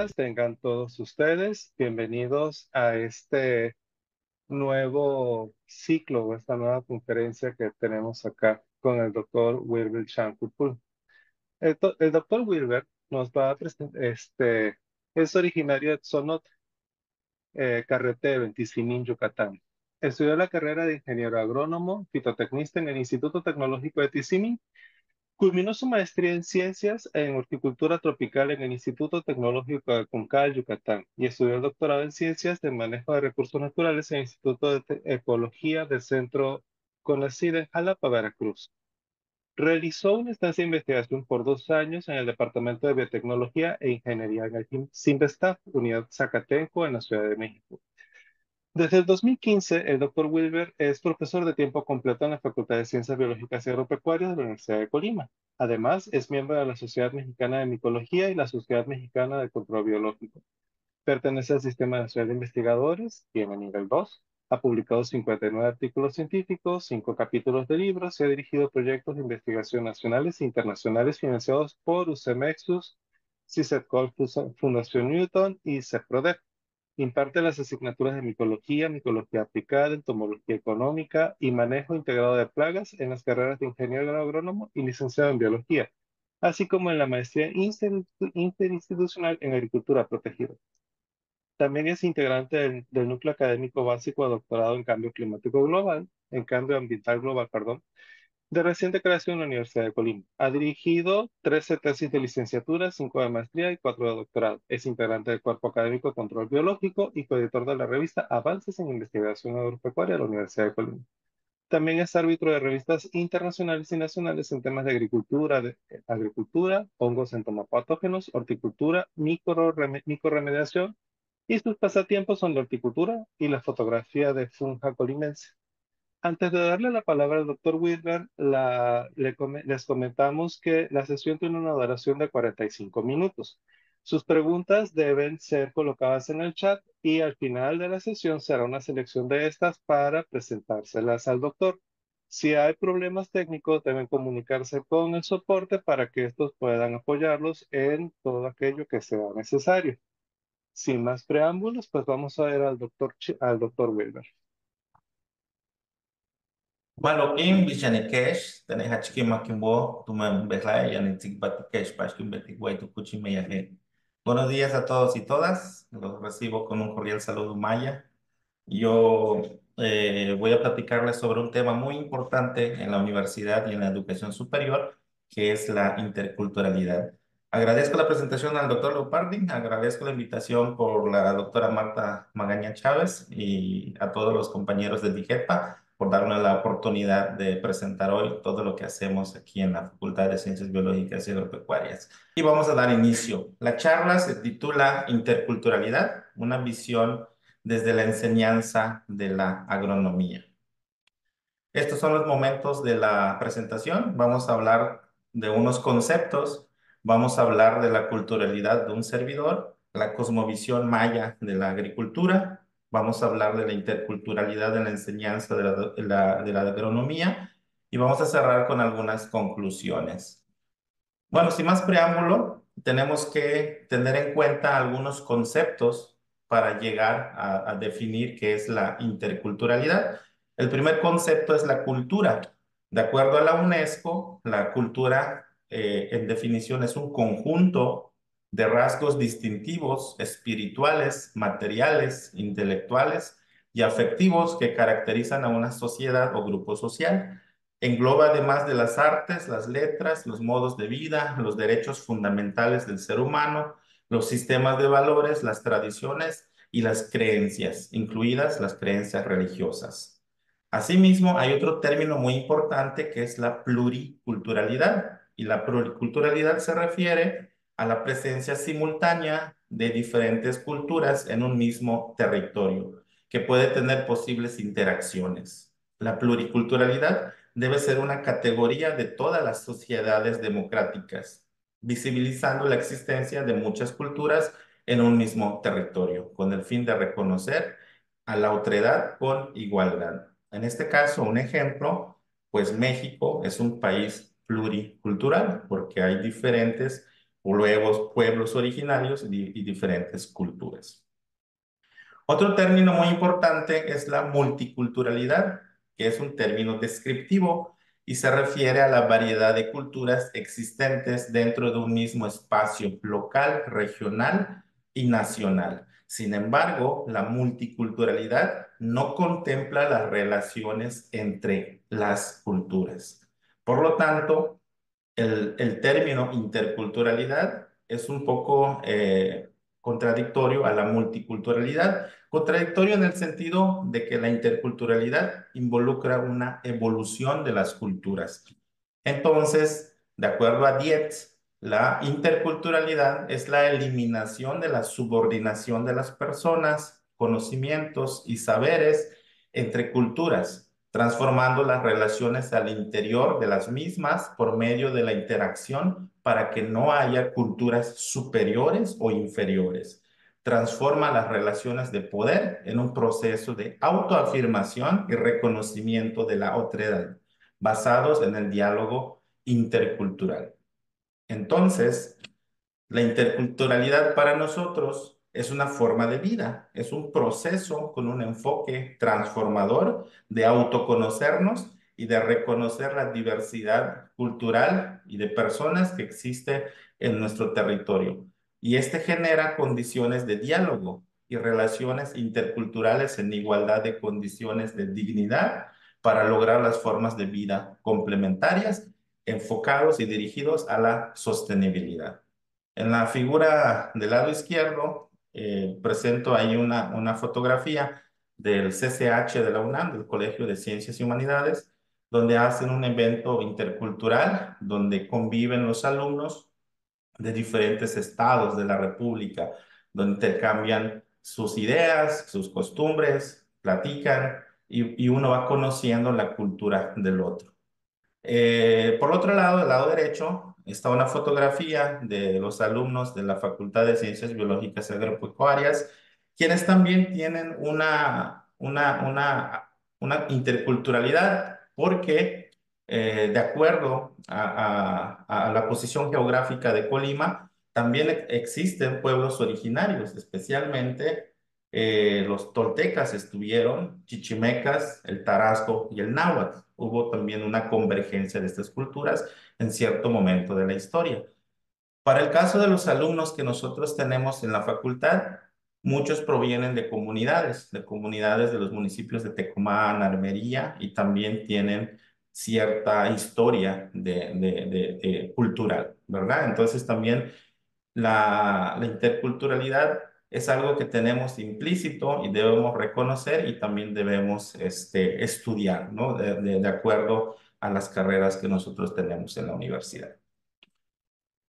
días tengan todos ustedes. Bienvenidos a este nuevo ciclo o esta nueva conferencia que tenemos acá con el doctor Wilber Chancupul. El doctor Wilber nos va a presentar, es originario de Tzonot, Carretero, en Tizimín, Yucatán. Estudió la carrera de ingeniero agrónomo, fitotecnista en el Instituto Tecnológico de Tizimín. Culminó su maestría en ciencias en horticultura tropical en el Instituto Tecnológico de Concal, Yucatán, y estudió el doctorado en ciencias de manejo de recursos naturales en el Instituto de Ecología del Centro CONACYT en Jalapa, Veracruz. Realizó una estancia de investigación por 2 años en el Departamento de Biotecnología e Ingeniería en el CIMBESTAF, Unidad Zacatenco, en la Ciudad de México. Desde el 2015, el doctor Wilber es profesor de tiempo completo en la Facultad de Ciencias Biológicas y Agropecuarias de la Universidad de Colima. Además, es miembro de la Sociedad Mexicana de Micología y la Sociedad Mexicana de Control Biológico. Pertenece al Sistema Nacional de Investigadores, tiene nivel 2. Ha publicado 59 artículos científicos, 5 capítulos de libros y ha dirigido proyectos de investigación nacionales e internacionales financiados por UCEMEXUS, CICETCOL, Fundación Newton y CEPRODEF. Imparte las asignaturas de micología, micología aplicada, entomología económica y manejo integrado de plagas en las carreras de ingeniero agrónomo y licenciado en biología, así como en la maestría interinstitucional en agricultura protegida. También es integrante del núcleo académico básico de doctorado en cambio climático global, en cambio ambiental global, perdón, de reciente creación en la Universidad de Colima. Ha dirigido 13 tesis de licenciatura, 5 de maestría y 4 de doctorado. Es integrante del Cuerpo Académico de Control Biológico y coeditor de la revista Avances en Investigación Agropecuaria de la Universidad de Colima. También es árbitro de revistas internacionales y nacionales en temas de agricultura, hongos entomopatógenos, horticultura, micorremediación, y sus pasatiempos son la horticultura y la fotografía de Funja colimense. Antes de darle la palabra al doctor Wilber, les comentamos que la sesión tiene una duración de 45 minutos. Sus preguntas deben ser colocadas en el chat y al final de la sesión será una selección de estas para presentárselas al doctor. Si hay problemas técnicos, deben comunicarse con el soporte para que estos puedan apoyarlos en todo aquello que sea necesario. Sin más preámbulos, pues vamos a ver al doctor Wilber. Malokim Bishanikesh, tenés Hachkimakimbo, tu membesla y Anitzikbatikesh, Pashkimbetikuay, tu Kuchimeyaje. Buenos días a todos y todas. Los recibo con un cordial saludo maya. Yo voy a platicarles sobre un tema muy importante en la universidad y en la educación superior, que es la interculturalidad. Agradezco la presentación al doctor Leopardi, agradezco la invitación por la doctora Marta Magaña Chávez y a todos los compañeros de DIGEPA por darme la oportunidad de presentar hoy todo lo que hacemos aquí en la Facultad de Ciencias Biológicas y Agropecuarias. Y vamos a dar inicio. La charla se titula Interculturalidad, una visión desde la enseñanza de la agronomía. Estos son los momentos de la presentación. Vamos a hablar de unos conceptos, vamos a hablar de la culturalidad de un servidor, la cosmovisión maya de la agricultura, vamos a hablar de la interculturalidad en la enseñanza de la agronomía y vamos a cerrar con algunas conclusiones. Bueno, sin más preámbulo, tenemos que tener en cuenta algunos conceptos para llegar a definir qué es la interculturalidad. El primer concepto es la cultura. De acuerdo a la UNESCO, la cultura, en definición, es un conjunto de rasgos distintivos, espirituales, materiales, intelectuales y afectivos que caracterizan a una sociedad o grupo social. Engloba además de las artes, las letras, los modos de vida, los derechos fundamentales del ser humano, los sistemas de valores, las tradiciones y las creencias, incluidas las creencias religiosas. Asimismo, hay otro término muy importante que es la pluriculturalidad. Y la pluriculturalidad se refiere a la presencia simultánea de diferentes culturas en un mismo territorio, que puede tener posibles interacciones. La pluriculturalidad debe ser una categoría de todas las sociedades democráticas, visibilizando la existencia de muchas culturas en un mismo territorio, con el fin de reconocer a la otredad con igualdad. En este caso, un ejemplo, pues México es un país pluricultural porque hay diferentes pueblos originarios y diferentes culturas. Otro término muy importante es la multiculturalidad, que es un término descriptivo y se refiere a la variedad de culturas existentes dentro de un mismo espacio local, regional y nacional. Sin embargo, la multiculturalidad no contempla las relaciones entre las culturas. Por lo tanto, el término interculturalidad es un poco contradictorio a la multiculturalidad, contradictorio en el sentido de que la interculturalidad involucra una evolución de las culturas. Entonces, de acuerdo a Dietz, la interculturalidad es la eliminación de la subordinación de las personas, conocimientos y saberes entre culturas, transformando las relaciones al interior de las mismas por medio de la interacción para que no haya culturas superiores o inferiores. Transforma las relaciones de poder en un proceso de autoafirmación y reconocimiento de la otredad, basados en el diálogo intercultural. Entonces, la interculturalidad para nosotros es una forma de vida, es un proceso con un enfoque transformador de autoconocernos y de reconocer la diversidad cultural y de personas que existe en nuestro territorio. Y este genera condiciones de diálogo y relaciones interculturales en igualdad de condiciones de dignidad para lograr las formas de vida complementarias, enfocados y dirigidos a la sostenibilidad. En la figura del lado izquierdo, presento ahí una fotografía del CCH de la UNAM, del Colegio de Ciencias y Humanidades, donde hacen un evento intercultural, donde conviven los alumnos de diferentes estados de la República, donde intercambian sus ideas, sus costumbres, platican y uno va conociendo la cultura del otro. Por otro lado, del lado derecho, está una fotografía de los alumnos de la Facultad de Ciencias Biológicas y Agropecuarias, quienes también tienen una interculturalidad, porque de acuerdo a la posición geográfica de Colima, también existen pueblos originarios, especialmente los toltecas estuvieron, chichimecas, el tarasco y el náhuatl. Hubo también una convergencia de estas culturas en cierto momento de la historia. Para el caso de los alumnos que nosotros tenemos en la facultad, muchos provienen de comunidades de los municipios de Tecomán, Armería, y también tienen cierta historia cultural, ¿verdad? Entonces también la interculturalidad es algo que tenemos implícito y debemos reconocer y también debemos estudiar, ¿no? De acuerdo a las carreras que nosotros tenemos en la universidad.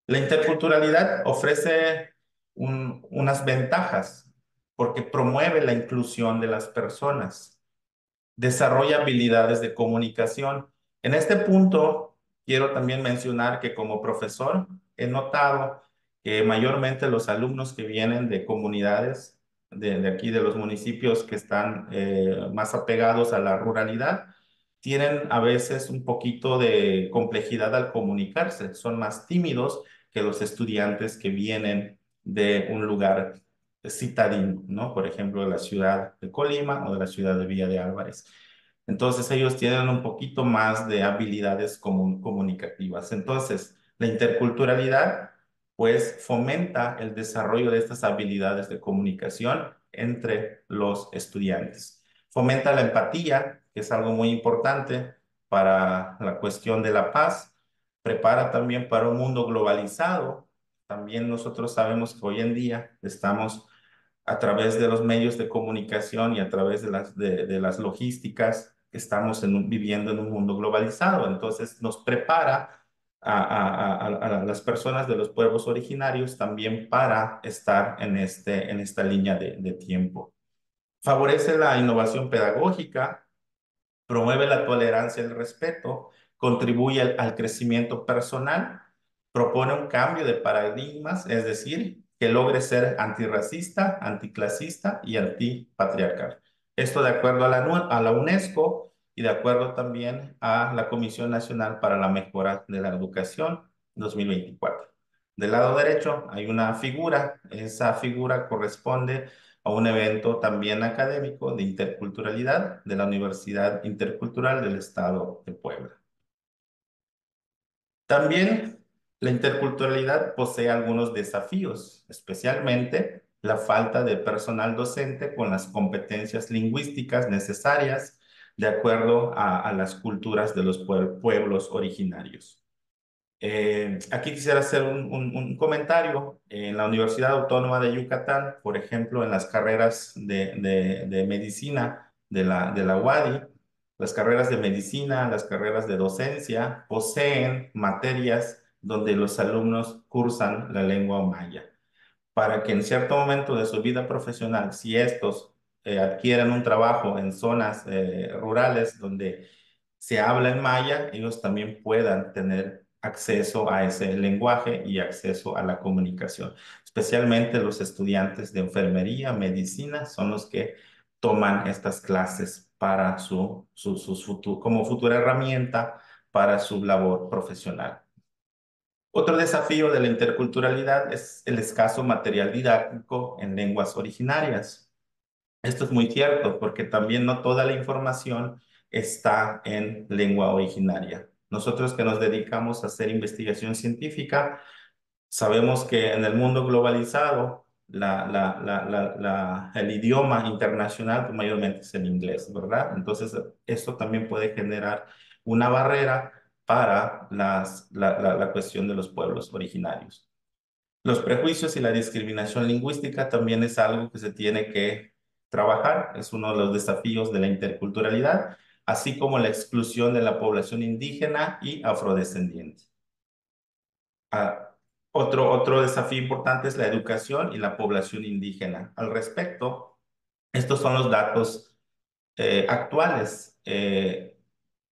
La interculturalidad ofrece unas ventajas porque promueve la inclusión de las personas, desarrolla habilidades de comunicación. En este punto, quiero también mencionar que como profesor he notado que mayormente los alumnos que vienen de comunidades de aquí, de los municipios que están más apegados a la ruralidad, tienen a veces un poquito de complejidad al comunicarse, son más tímidos que los estudiantes que vienen de un lugar citadino, ¿no? Por ejemplo, de la ciudad de Colima o de la ciudad de Villa de Álvarez. Entonces ellos tienen un poquito más de habilidades comunicativas. Entonces, la interculturalidad pues fomenta el desarrollo de estas habilidades de comunicación entre los estudiantes. Fomenta la empatía, que es algo muy importante para la cuestión de la paz. Prepara también para un mundo globalizado. También nosotros sabemos que hoy en día estamos a través de los medios de comunicación y a través de las logísticas, estamos viviendo en un mundo globalizado. Entonces nos prepara a las personas de los pueblos originarios también para estar en esta línea de tiempo. Favorece la innovación pedagógica, promueve la tolerancia y el respeto, contribuye al crecimiento personal, propone un cambio de paradigmas, es decir, que logre ser antirracista, anticlasista y antipatriarcal. Esto de acuerdo a la UNESCO y de acuerdo también a la Comisión Nacional para la Mejora de la Educación 2024. Del lado derecho hay una figura. Esa figura corresponde a un evento también académico de interculturalidad de la Universidad Intercultural del Estado de Puebla. También la interculturalidad posee algunos desafíos, especialmente la falta de personal docente con las competencias lingüísticas necesarias de acuerdo a las culturas de los pueblos originarios. Aquí quisiera hacer un comentario. En la Universidad Autónoma de Yucatán, por ejemplo, en las carreras de medicina de la UADY, las carreras de medicina, las carreras de docencia, poseen materias donde los alumnos cursan la lengua maya para que en cierto momento de su vida profesional, si estos adquieren un trabajo en zonas rurales donde se habla en maya, ellos también puedan tener acceso a ese lenguaje y acceso a la comunicación. Especialmente los estudiantes de enfermería, medicina, son los que toman estas clases para como futura herramienta para su labor profesional. Otro desafío de la interculturalidad es el escaso material didáctico en lenguas originarias. Esto es muy cierto porque también no toda la información está en lengua originaria. Nosotros que nos dedicamos a hacer investigación científica, sabemos que en el mundo globalizado el idioma internacional pues, mayormente es el inglés, ¿verdad? Entonces, esto también puede generar una barrera para la cuestión de los pueblos originarios. Los prejuicios y la discriminación lingüística también es algo que se tiene que trabajar, es uno de los desafíos de la interculturalidad, así como la exclusión de la población indígena y afrodescendiente. Ah, otro desafío importante es la educación y la población indígena. Al respecto, estos son los datos actuales.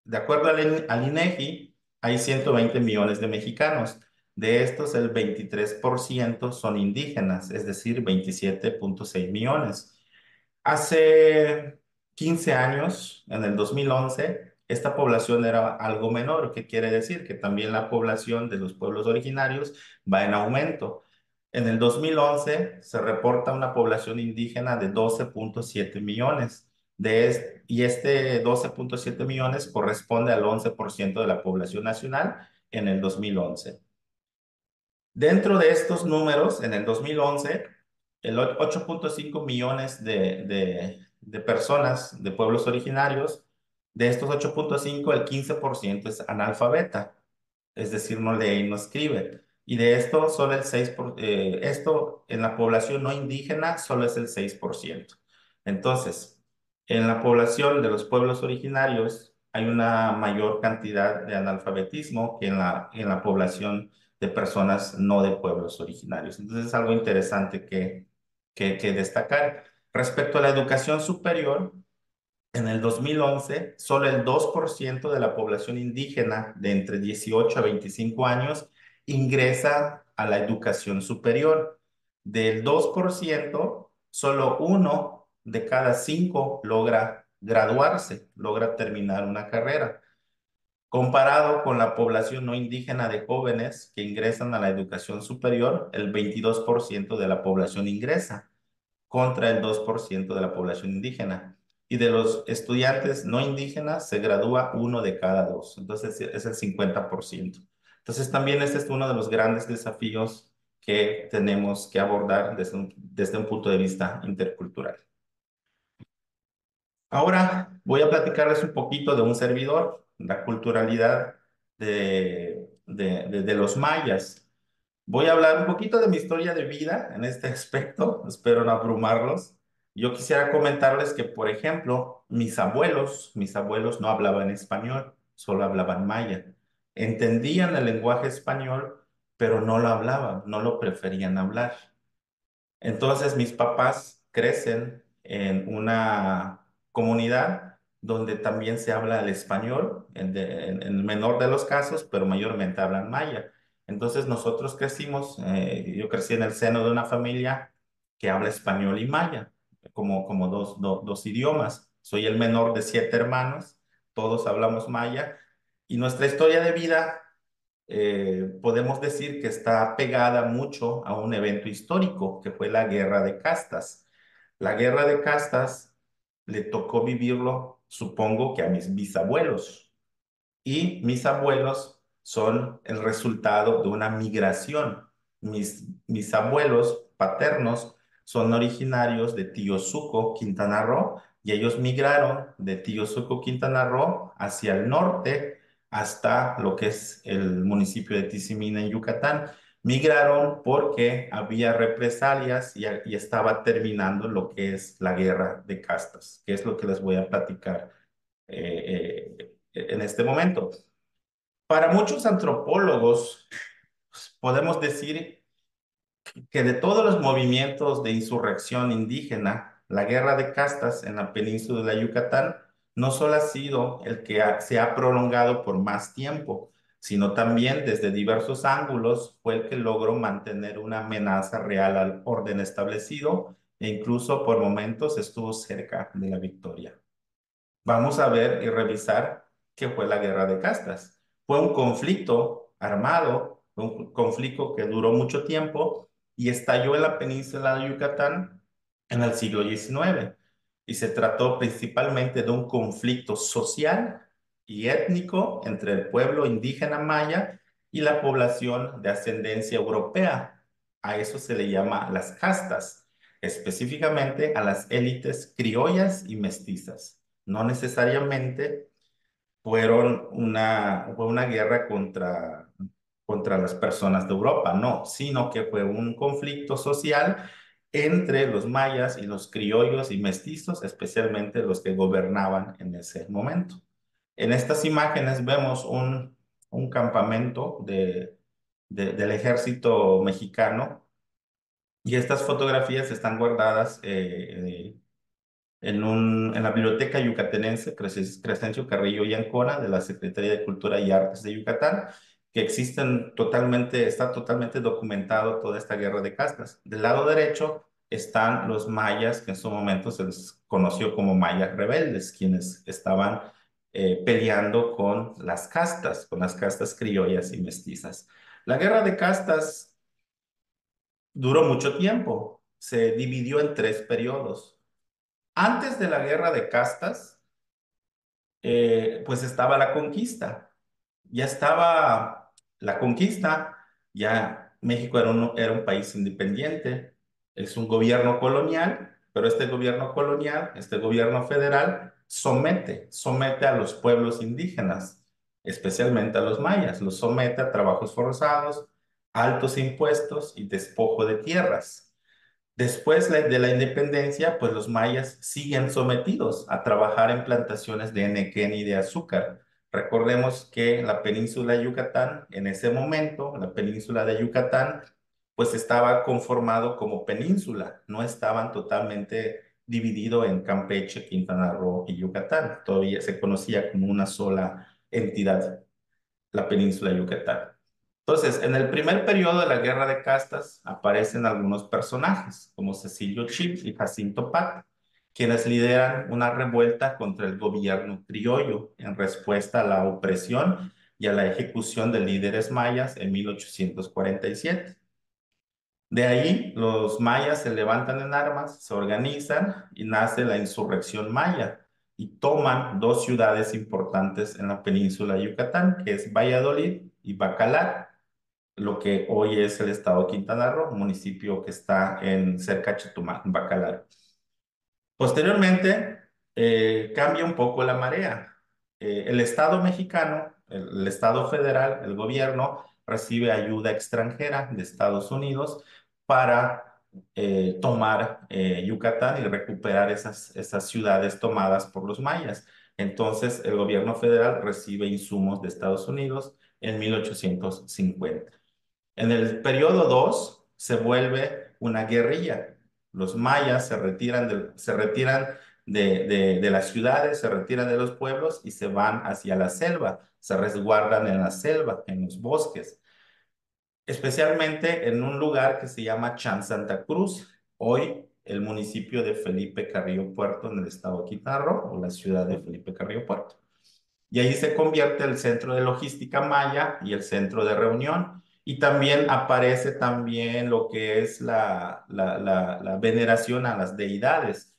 De acuerdo al INEGI, hay 120 millones de mexicanos. De estos, el 23% son indígenas, es decir, 27,6 millones. Hace 15 años, en el 2011, esta población era algo menor, que quiere decir que también la población de los pueblos originarios va en aumento. En el 2011 se reporta una población indígena de 12,7 millones. Y este 12,7 millones corresponde al 11% de la población nacional en el 2011. Dentro de estos números, en el 2011, el 8,5 millones de personas de pueblos originarios, de estos 8,5, el 15% es analfabeta, es decir, no lee y no escribe. Y de esto, solo esto en la población no indígena, solo es el 6%. Entonces, en la población de los pueblos originarios hay una mayor cantidad de analfabetismo que en la población de personas no de pueblos originarios. Entonces es algo interesante que destacar. Respecto a la educación superior, en el 2011, solo el 2% de la población indígena de entre 18 a 25 años ingresa a la educación superior. Del 2%, solo uno de cada cinco logra graduarse, logra terminar una carrera. Comparado con la población no indígena de jóvenes que ingresan a la educación superior, el 22% de la población ingresa contra el 2% de la población indígena. Y de los estudiantes no indígenas se gradúa uno de cada dos. Entonces es el 50%. Entonces también este es uno de los grandes desafíos que tenemos que abordar desde un punto de vista intercultural. Ahora voy a platicarles un poquito de un servidor, la culturalidad de los mayas. Voy a hablar un poquito de mi historia de vida en este aspecto, espero no abrumarlos. Yo quisiera comentarles que, por ejemplo, mis abuelos no hablaban español, solo hablaban maya. Entendían el lenguaje español, pero no lo hablaban, no lo preferían hablar. Entonces mis papás crecen en una comunidad donde también se habla el español, en el menor de los casos, pero mayormente hablan maya. Entonces nosotros crecimos, yo crecí en el seno de una familia que habla español y maya, como dos idiomas. Soy el menor de 7 hermanos, todos hablamos maya, y nuestra historia de vida podemos decir que está pegada mucho a un evento histórico que fue la Guerra de Castas. La Guerra de Castas le tocó vivirlo, supongo que a mis bisabuelos. Y mis abuelos son el resultado de una migración. Mis abuelos paternos son originarios de Tiosuco, Quintana Roo, y ellos migraron de Tiosuco, Quintana Roo, hacia el norte hasta lo que es el municipio de Tizimín en Yucatán. Migraron porque había represalias y estaba terminando lo que es la guerra de castas, que es lo que les voy a platicar en este momento. Para muchos antropólogos, podemos decir que de todos los movimientos de insurrección indígena, la guerra de castas en la península de la Yucatán no solo ha sido el que se ha prolongado por más tiempo, sino también desde diversos ángulos fue el que logró mantener una amenaza real al orden establecido e incluso por momentos estuvo cerca de la victoria. Vamos a ver y revisar qué fue la guerra de castas. Fue un conflicto armado, un conflicto que duró mucho tiempo y estalló en la península de Yucatán en el siglo XIX. Y se trató principalmente de un conflicto social y étnico entre el pueblo indígena maya y la población de ascendencia europea. A eso se le llama las castas, específicamente a las élites criollas y mestizas. No necesariamente fue una guerra contra las personas de Europa, no, sino que fue un conflicto social entre los mayas y los criollos y mestizos, especialmente los que gobernaban en ese momento. En estas imágenes vemos un campamento del ejército mexicano y estas fotografías están guardadas en la Biblioteca Yucatenense Crescencio Carrillo y Ancona de la Secretaría de Cultura y Artes de Yucatán, que está totalmente documentado toda esta guerra de castas. Del lado derecho están los mayas, que en su momento se les conoció como mayas rebeldes, quienes estaban peleando con las castas criollas y mestizas. La guerra de castas duró mucho tiempo, se dividió en tres periodos. Antes de la guerra de castas, pues estaba la conquista. Ya estaba la conquista, ya México era un país independiente, es un gobierno colonial, pero este gobierno colonial, este gobierno federal, somete a los pueblos indígenas, especialmente a los mayas, los somete a trabajos forzados, altos impuestos y despojo de tierras. Después de la independencia, pues los mayas siguen sometidos a trabajar en plantaciones de nequén y de azúcar. Recordemos que la península de Yucatán, en ese momento, la península de Yucatán, pues estaba conformado como península, no estaban totalmente dividido en Campeche, Quintana Roo y Yucatán. Todavía se conocía como una sola entidad, la península de Yucatán. Entonces, en el primer periodo de la Guerra de Castas aparecen algunos personajes, como Cecilio Chip y Jacinto Pat, quienes lideran una revuelta contra el gobierno criollo en respuesta a la opresión y a la ejecución de líderes mayas en 1847. De ahí, los mayas se levantan en armas, se organizan y nace la insurrección maya y toman dos ciudades importantes en la península de Yucatán, que es Valladolid y Bacalar, lo que hoy es el estado de Quintana Roo, un municipio que está en cerca de Chetumal, en Bacalar. Posteriormente, cambia un poco la marea. El Estado mexicano, el Estado federal, el gobierno, recibe ayuda extranjera de Estados Unidos para tomar Yucatán y recuperar esas ciudades tomadas por los mayas. Entonces, el gobierno federal recibe insumos de Estados Unidos en 1850. En el periodo 2 se vuelve una guerrilla. Los mayas se retiran de las ciudades, se retiran de los pueblos y se van hacia la selva, se resguardan en la selva, en los bosques, especialmente en un lugar que se llama Chan Santa Cruz, hoy el municipio de Felipe Carrillo Puerto en el estado de Quintana Roo, o la ciudad de Felipe Carrillo Puerto. y ahí se convierte el centro de logística maya y el centro de reunión. Y también aparece también lo que es la veneración a las deidades,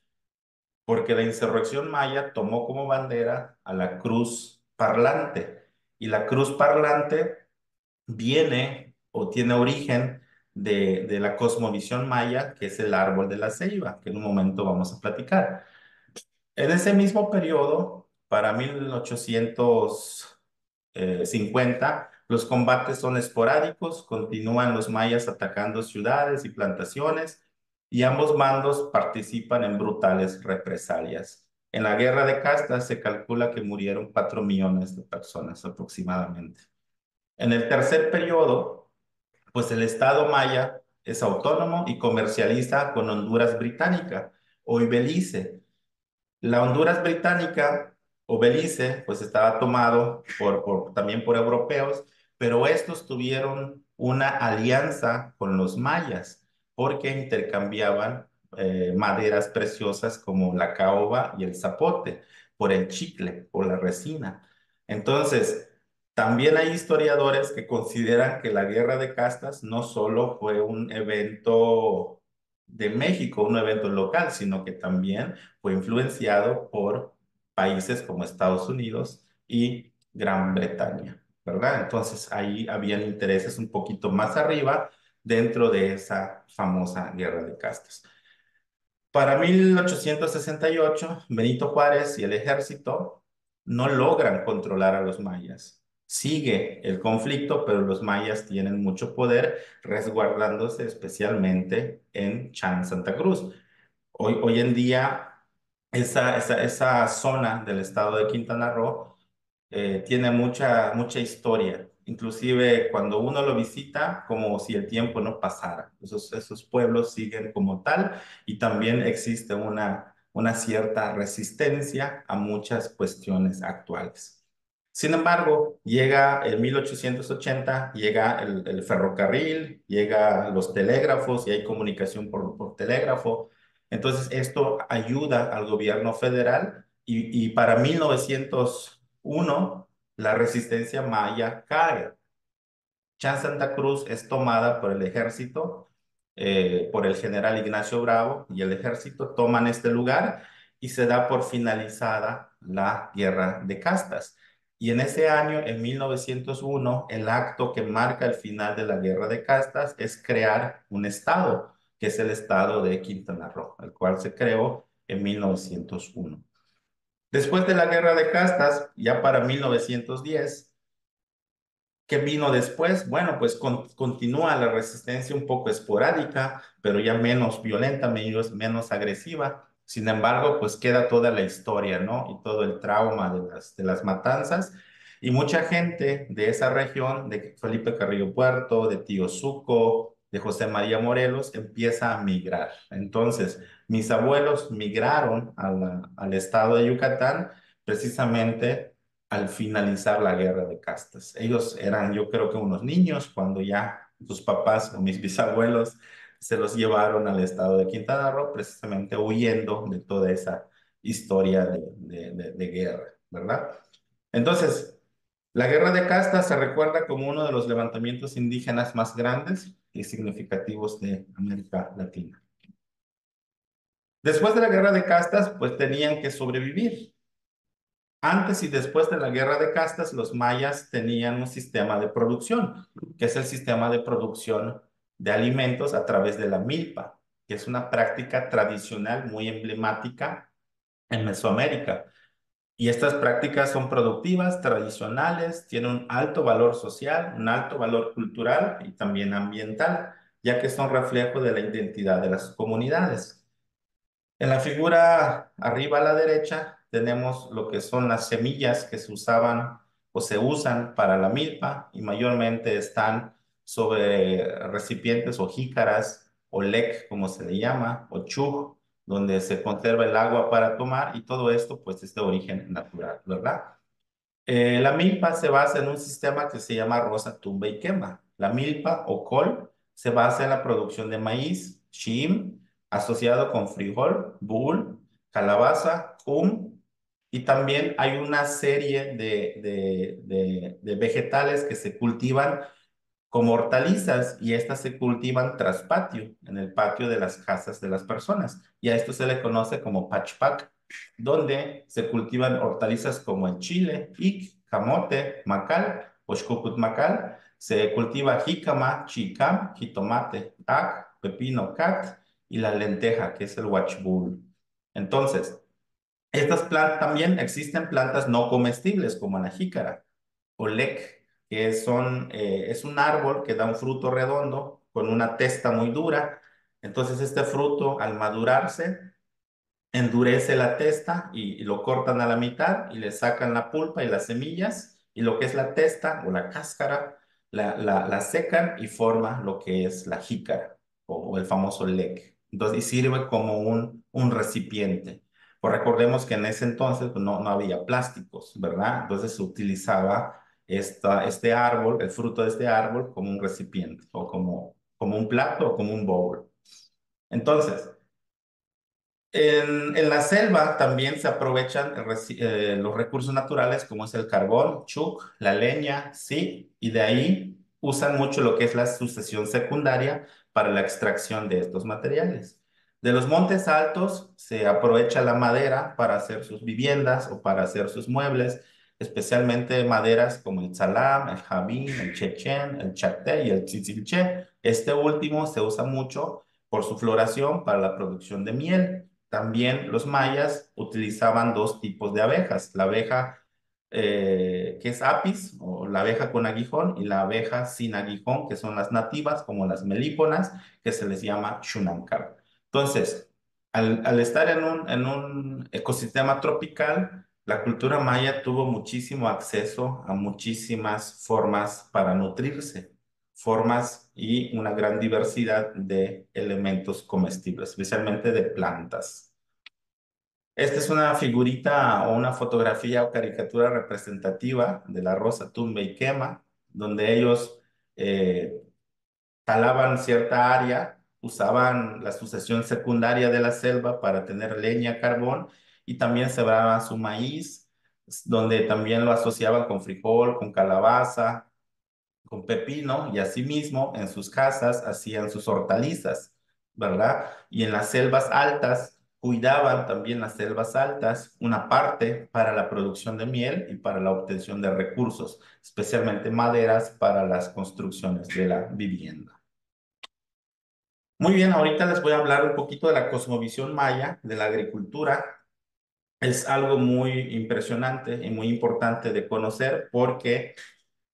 porque la insurrección maya tomó como bandera a la cruz parlante. Y la cruz parlante viene o tiene origen de la cosmovisión maya, que es el árbol de la ceiba, que en un momento vamos a platicar. En ese mismo periodo, para 1850, los combates son esporádicos, continúan los mayas atacando ciudades y plantaciones, y ambos bandos participan en brutales represalias. En la guerra de castas se calcula que murieron 4 millones de personas aproximadamente. En el tercer periodo, pues el Estado maya es autónomo y comercializa con Honduras Británica, hoy Belice. La Honduras británica o Belice, pues estaba tomado también por europeos, pero estos tuvieron una alianza con los mayas porque intercambiaban maderas preciosas como la caoba y el zapote por el chicle, por la resina. Entonces, también hay historiadores que consideran que la guerra de castas no solo fue un evento de México, un evento local, sino que también fue influenciado por países como Estados Unidos y Gran Bretaña, ¿verdad? Entonces ahí habían intereses un poquito más arriba dentro de esa famosa guerra de castas. Para 1868, Benito Juárez y el ejército no logran controlar a los mayas. Sigue el conflicto, pero los mayas tienen mucho poder, resguardándose especialmente en Chan, Santa Cruz. Hoy en día, esa zona del estado de Quintana Roo tiene mucha historia. Inclusive cuando uno lo visita, como si el tiempo no pasara. Esos pueblos siguen como tal y también existe una cierta resistencia a muchas cuestiones actuales. Sin embargo, llega el 1880, llega el ferrocarril, llega los telégrafos y hay comunicación por telégrafo. Entonces, esto ayuda al gobierno federal y para 1901 la resistencia maya cae. Chan Santa Cruz es tomada por el ejército, por el general Ignacio Bravo, y el ejército toman este lugar y se da por finalizada la guerra de castas. Y en ese año, en 1901, el acto que marca el final de la guerra de castas es crear un estado, que es el estado de Quintana Roo, el cual se creó en 1901. Después de la guerra de castas, ya para 1910, ¿qué vino después? Bueno, pues continúa la resistencia un poco esporádica, pero ya menos violenta, menos agresiva. Sin embargo, pues queda toda la historia, ¿no? Y todo el trauma de las matanzas. Y mucha gente de esa región, de Felipe Carrillo Puerto, de Tío Suco, de José María Morelos, empieza a migrar. Entonces, mis abuelos migraron al estado de Yucatán precisamente al finalizar la guerra de castas. Ellos eran, yo creo que unos niños cuando ya sus papás o mis bisabuelos se los llevaron al estado de Quintana Roo, precisamente huyendo de toda esa historia de guerra, ¿verdad? Entonces, la guerra de castas se recuerda como uno de los levantamientos indígenas más grandes y significativos de América Latina. Después de la guerra de castas, pues tenían que sobrevivir. Antes y después de la guerra de castas, los mayas tenían un sistema de producción, que es el sistema de producción de alimentos a través de la milpa, que es una práctica tradicional muy emblemática en Mesoamérica. Y estas prácticas son productivas, tradicionales, tienen un alto valor social, un alto valor cultural y también ambiental, ya que son reflejo de la identidad de las comunidades. En la figura arriba a la derecha tenemos lo que son las semillas que se usaban o se usan para la milpa y mayormente están sobre recipientes o jícaras o lek, como se le llama, o chug, donde se conserva el agua para tomar y todo esto pues es de origen natural, ¿verdad? La milpa se basa en un sistema que se llama rosa, tumba y quema. La milpa o col se basa en la producción de maíz, shim, asociado con frijol, bul, calabaza, Y también hay una serie de vegetales que se cultivan como hortalizas y estas se cultivan tras patio, en el patio de las casas de las personas. Y a esto se le conoce como pachpac, donde se cultivan hortalizas como el chile, ic, camote, macal, oxcocut macal. Se cultiva jícama, chicam, jitomate, ac, pepino, cat y la lenteja, que es el huachbul. Entonces, estas plantas también existen plantas no comestibles como la jícara o lec, que es un árbol que da un fruto redondo con una testa muy dura. Entonces este fruto al madurarse endurece la testa y lo cortan a la mitad y le sacan la pulpa y las semillas y lo que es la testa o la cáscara la secan y forma lo que es la jícara o el famoso lec. Entonces, y sirve como un recipiente. Pues recordemos que en ese entonces pues, no había plásticos, ¿verdad? Entonces se utilizaba este árbol, el fruto de este árbol, como un recipiente o como un plato o como un bowl. Entonces, en la selva también se aprovechan los recursos naturales como es el carbón, chuc, la leña, sí, y de ahí usan mucho lo que es la sucesión secundaria para la extracción de estos materiales. De los montes altos se aprovecha la madera para hacer sus viviendas o para hacer sus muebles, especialmente maderas como el salam, el jabín, el chechen, el chacté y el chichilché. Este último se usa mucho por su floración para la producción de miel. También los mayas utilizaban dos tipos de abejas, la abeja que es apis o la abeja con aguijón y la abeja sin aguijón, que son las nativas como las melíponas, que se les llama shunamkar. Entonces, al estar en un ecosistema tropical, la cultura maya tuvo muchísimo acceso a muchísimas formas para nutrirse, formas y una gran diversidad de elementos comestibles, especialmente de plantas. Esta es una figurita o una fotografía o caricatura representativa de la Rosa Tumba y Quema, donde ellos eh, talaban cierta área, usaban la sucesión secundaria de la selva para tener leña, carbón, y también sembraban su maíz, donde también lo asociaban con frijol, con calabaza, con pepino y asimismo en sus casas hacían sus hortalizas, ¿verdad? Y en las selvas altas cuidaban también las selvas altas una parte para la producción de miel y para la obtención de recursos, especialmente maderas para las construcciones de la vivienda. Muy bien, ahorita les voy a hablar un poquito de la cosmovisión maya, de la agricultura. Es algo muy impresionante y muy importante de conocer porque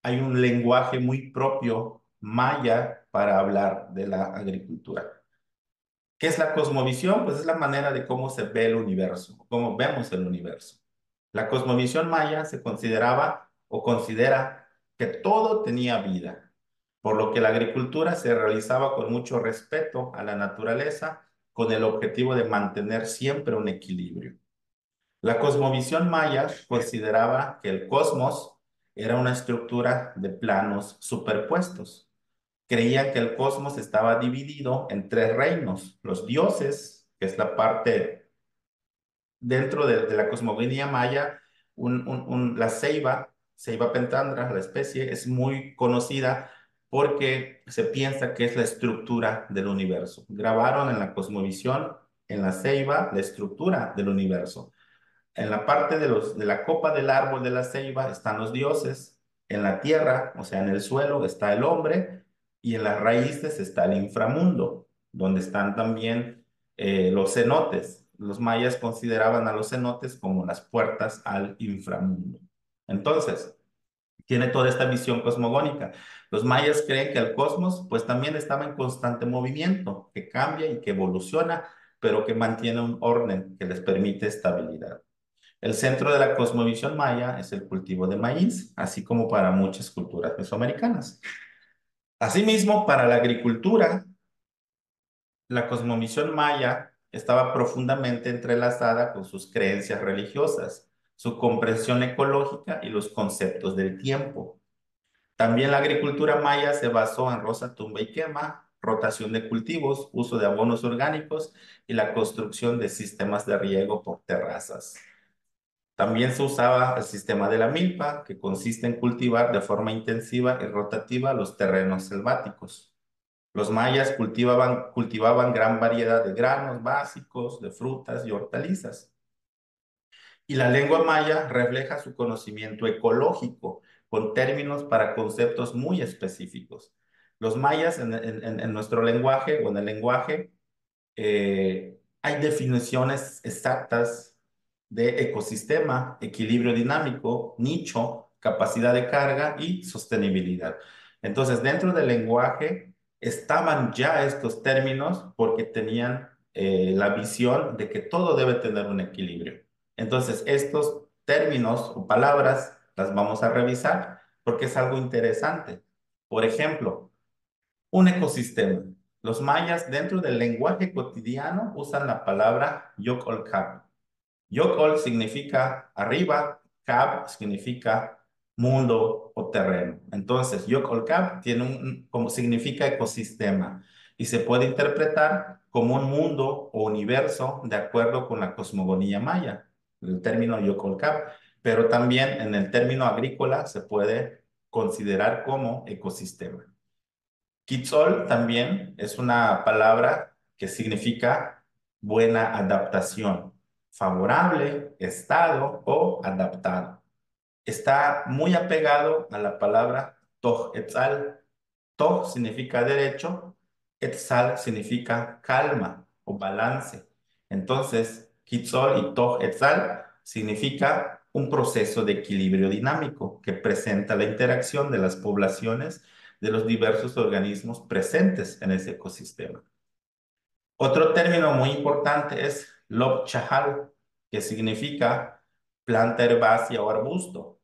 hay un lenguaje muy propio maya para hablar de la agricultura. ¿Qué es la cosmovisión? Pues es la manera de cómo se ve el universo, cómo vemos el universo. La cosmovisión maya se consideraba o considera que todo tenía vida, por lo que la agricultura se realizaba con mucho respeto a la naturaleza, con el objetivo de mantener siempre un equilibrio. La cosmovisión maya consideraba que el cosmos era una estructura de planos superpuestos. Creían que el cosmos estaba dividido en tres reinos: los dioses, que es la parte dentro de la cosmogonía maya, la ceiba pentandra, la especie, es muy conocida porque se piensa que es la estructura del universo. Grabaron en la cosmovisión, en la ceiba, la estructura del universo. En la parte de la copa del árbol de la ceiba están los dioses, en la tierra, o sea, en el suelo está el hombre, y en las raíces está el inframundo, donde están también los cenotes. Los mayas consideraban a los cenotes como las puertas al inframundo. Entonces, tiene toda esta visión cosmogónica. Los mayas creen que el cosmos pues también estaba en constante movimiento, que cambia y que evoluciona, pero que mantiene un orden que les permite estabilidad. El centro de la cosmovisión maya es el cultivo de maíz, así como para muchas culturas mesoamericanas. Asimismo, para la agricultura, la cosmovisión maya estaba profundamente entrelazada con sus creencias religiosas, su comprensión ecológica y los conceptos del tiempo. También la agricultura maya se basó en roza, tumba y quema, rotación de cultivos, uso de abonos orgánicos y la construcción de sistemas de riego por terrazas. También se usaba el sistema de la milpa, que consiste en cultivar de forma intensiva y rotativa los terrenos selváticos. Los mayas cultivaban gran variedad de granos básicos, de frutas y hortalizas. Y la lengua maya refleja su conocimiento ecológico, con términos para conceptos muy específicos. Los mayas en nuestro lenguaje o en el lenguaje hay definiciones exactas de ecosistema, equilibrio dinámico, nicho, capacidad de carga y sostenibilidad. Entonces, dentro del lenguaje estaban ya estos términos porque tenían la visión de que todo debe tener un equilibrio. Entonces, estos términos o palabras las vamos a revisar porque es algo interesante. Por ejemplo, un ecosistema. Los mayas dentro del lenguaje cotidiano usan la palabra Yocolcab. Yocol significa arriba, Cab significa mundo o terreno. Entonces, Yocolcab tiene como significa ecosistema y se puede interpretar como un mundo o universo de acuerdo con la cosmogonía maya, el término Yocolcab, pero también en el término agrícola se puede considerar como ecosistema. Quetzal también es una palabra que significa buena adaptación, favorable, estado o adaptado. Está muy apegado a la palabra Toj-Etzal. Toj significa derecho, Etzal significa calma o balance. Entonces, Quetzal y Toj-Etzal significa un proceso de equilibrio dinámico que presenta la interacción de las poblaciones de los diversos organismos presentes en ese ecosistema. Otro término muy importante es Lob Chahal, que significa planta herbácea o arbusto.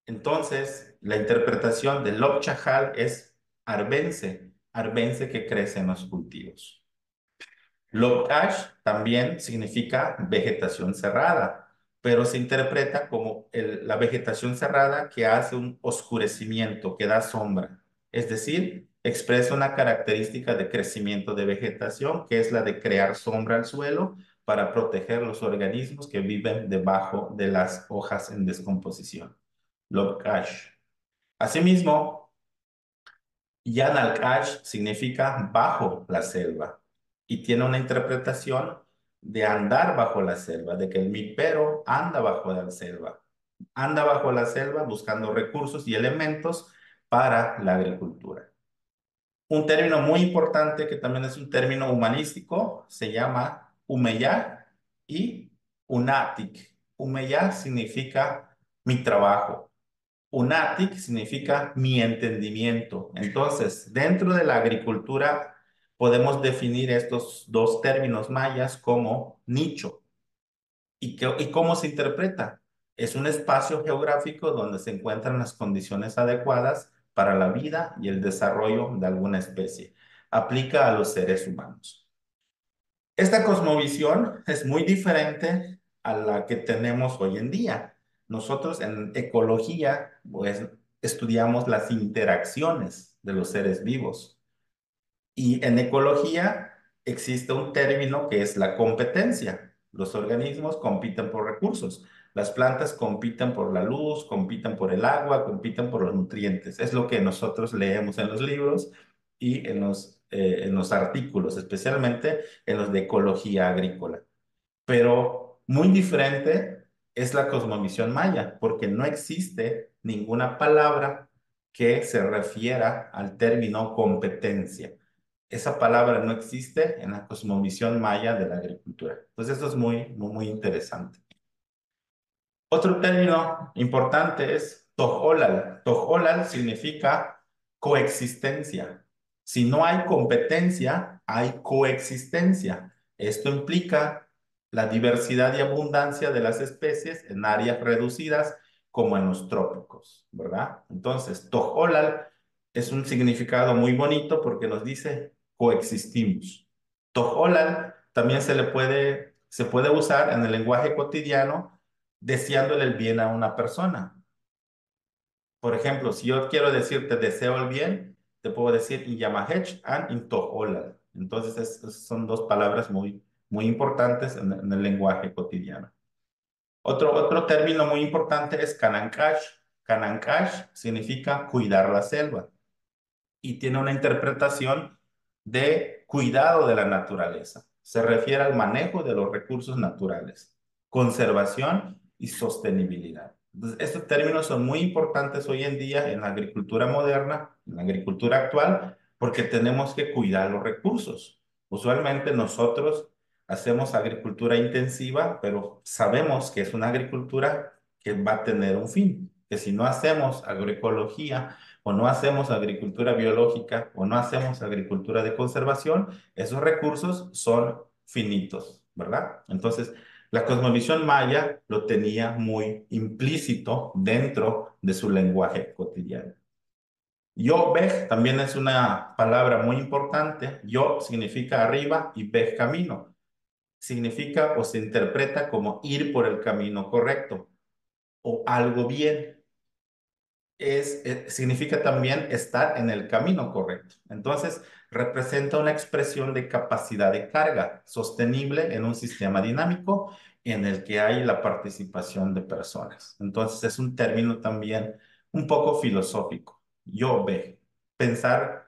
Entonces, la interpretación de Lob Chahal es arbense, arbense que crece en los cultivos. Lobcash también significa vegetación cerrada, pero se interpreta como la vegetación cerrada que hace un oscurecimiento, que da sombra. Es decir, expresa una característica de crecimiento de vegetación, que es la de crear sombra al suelo para proteger los organismos que viven debajo de las hojas en descomposición. Lobcash. Asimismo, Yan al-Kash significa bajo la selva y tiene una interpretación de andar bajo la selva, de que el mipero anda bajo la selva buscando recursos y elementos para la agricultura. Un término muy importante que también es un término humanístico se llama umeyá y unatic. Umeyá significa mi trabajo. Unatic significa mi entendimiento. Entonces, dentro de la agricultura podemos definir estos dos términos mayas como nicho. ¿Y cómo se interpreta? Es un espacio geográfico donde se encuentran las condiciones adecuadas para la vida y el desarrollo de alguna especie. Aplica a los seres humanos. Esta cosmovisión es muy diferente a la que tenemos hoy en día. Nosotros en ecología, pues, estudiamos las interacciones de los seres vivos. Y en ecología existe un término que es la competencia. Los organismos compiten por recursos. Las plantas compiten por la luz, compiten por el agua, compiten por los nutrientes. Es lo que nosotros leemos en los libros y en los artículos, especialmente en los de ecología agrícola. Pero muy diferente es la cosmovisión maya, porque no existe ninguna palabra que se refiera al término competencia. Esa palabra no existe en la cosmovisión maya de la agricultura. Entonces, eso es muy interesante. Otro término importante es tojolal. Tojolal significa coexistencia. Si no hay competencia, hay coexistencia. Esto implica la diversidad y abundancia de las especies en áreas reducidas como en los trópicos, ¿verdad? Entonces, tojolal es un significado muy bonito porque nos dice coexistimos. Tojolal también se puede usar en el lenguaje cotidiano deseándole el bien a una persona. Por ejemplo, si yo quiero decirte deseo el bien, te puedo decir Iyamahech and Intoholal. Entonces, son dos palabras muy importantes en el lenguaje cotidiano. Otro término muy importante es Kanankash. Kanankash significa cuidar la selva y tiene una interpretación de cuidado de la naturaleza. Se refiere al manejo de los recursos naturales, conservación y sostenibilidad. Entonces, estos términos son muy importantes hoy en día en la agricultura moderna, en la agricultura actual, porque tenemos que cuidar los recursos. Usualmente nosotros hacemos agricultura intensiva, pero sabemos que es una agricultura que va a tener un fin, que si no hacemos agroecología, o no hacemos agricultura biológica o no hacemos agricultura de conservación, esos recursos son finitos, ¿verdad? Entonces, la cosmovisión maya lo tenía muy implícito dentro de su lenguaje cotidiano. Yo-Bej también es una palabra muy importante. Yo significa arriba y Bej camino. Significa o se interpreta como ir por el camino correcto o algo bien significa también estar en el camino correcto. Entonces, representa una expresión de capacidad de carga sostenible en un sistema dinámico en el que hay la participación de personas. Entonces, es un término también un poco filosófico. Yo ve, pensar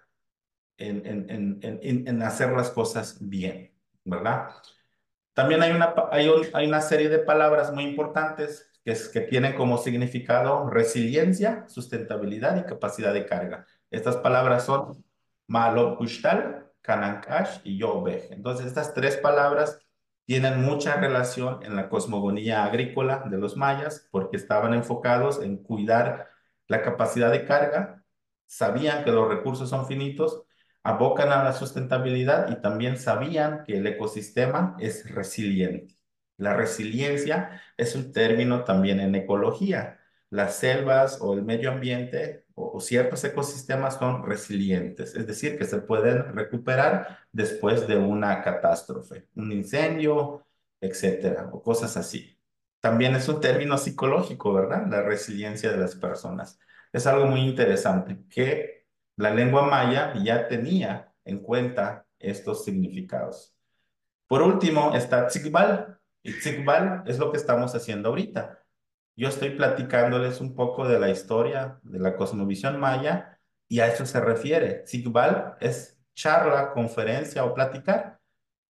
en hacer las cosas bien, ¿verdad? También hay una serie de palabras muy importantes que tienen como significado resiliencia, sustentabilidad y capacidad de carga. Estas palabras son Malo Kushtal, Kanankash y Yobej. Entonces, estas tres palabras tienen mucha relación en la cosmogonía agrícola de los mayas porque estaban enfocados en cuidar la capacidad de carga, sabían que los recursos son finitos, abocan a la sustentabilidad y también sabían que el ecosistema es resiliente. La resiliencia es un término también en ecología. Las selvas o el medio ambiente o ciertos ecosistemas son resilientes, es decir, que se pueden recuperar después de una catástrofe, un incendio, etcétera, o cosas así. También es un término psicológico, ¿verdad? La resiliencia de las personas. Es algo muy interesante que la lengua maya ya tenía en cuenta estos significados. Por último está Tzigmal. Y Tzigmal es lo que estamos haciendo ahorita. Yo estoy platicándoles un poco de la historia de la cosmovisión maya y a eso se refiere. Tzigmal es charla, conferencia o platicar.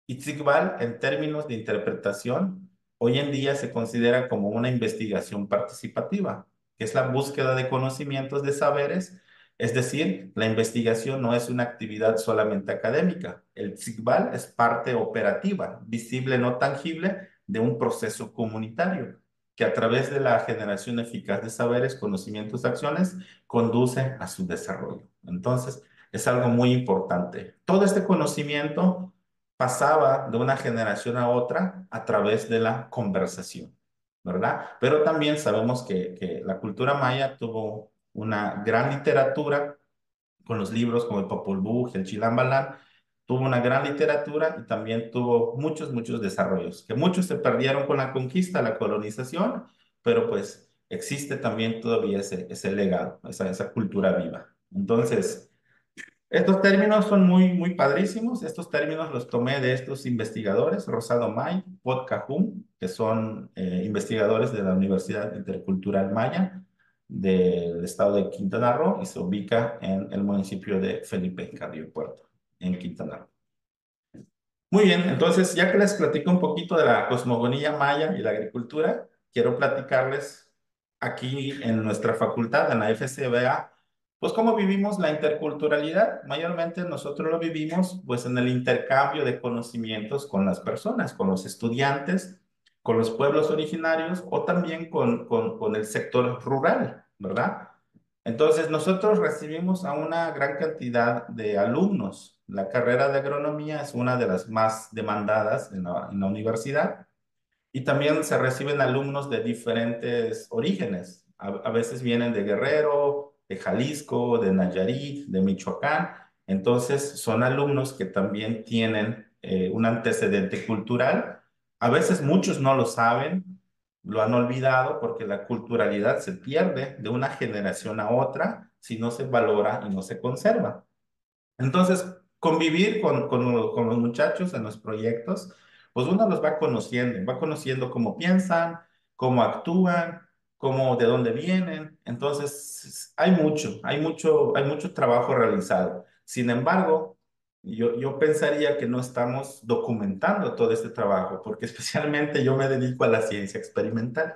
Itzigbal, en términos de interpretación, hoy en día se considera como una investigación participativa, que es la búsqueda de conocimientos de saberes, es decir, la investigación no es una actividad solamente académica. El Itzigbal es parte operativa, visible, no tangible, de un proceso comunitario, que a través de la generación eficaz de saberes, conocimientos, acciones, conduce a su desarrollo. Entonces, es algo muy importante. Todo este conocimiento pasaba de una generación a otra a través de la conversación, ¿verdad? Pero también sabemos que la cultura maya tuvo una gran literatura con los libros como el Popol Vuh, el Chilambalam, tuvo una gran literatura y también tuvo muchos desarrollos, que muchos se perdieron con la conquista, la colonización, pero pues existe también todavía ese legado, esa cultura viva. Entonces, estos términos son muy padrísimos. Estos términos los tomé de estos investigadores, Rosado May, Pod Cajún, que son investigadores de la Universidad Intercultural Maya del estado de Quintana Roo y se ubica en el municipio de Felipe Carrillo Puerto, en Quintana Roo. Muy bien, entonces ya que les platico un poquito de la cosmogonía maya y la agricultura, quiero platicarles aquí en nuestra facultad, en la FCBA, pues cómo vivimos la interculturalidad. Mayormente nosotros lo vivimos pues en el intercambio de conocimientos con las personas, con los estudiantes, con los pueblos originarios o también con el sector rural, ¿verdad? Entonces, nosotros recibimos a una gran cantidad de alumnos. La carrera de agronomía es una de las más demandadas en la universidad y también se reciben alumnos de diferentes orígenes. A veces vienen de Guerrero, de Jalisco, de Nayarit, de Michoacán. Entonces, son alumnos que también tienen un antecedente cultural. A veces muchos no lo saben, lo han olvidado porque la culturalidad se pierde de una generación a otra si no se valora y no se conserva. Entonces, convivir con los muchachos en los proyectos, pues uno los va conociendo cómo piensan, cómo actúan, cómo, de dónde vienen. Entonces, hay mucho trabajo realizado. Sin embargo, yo pensaría que no estamos documentando todo este trabajo, porque especialmente yo me dedico a la ciencia experimental.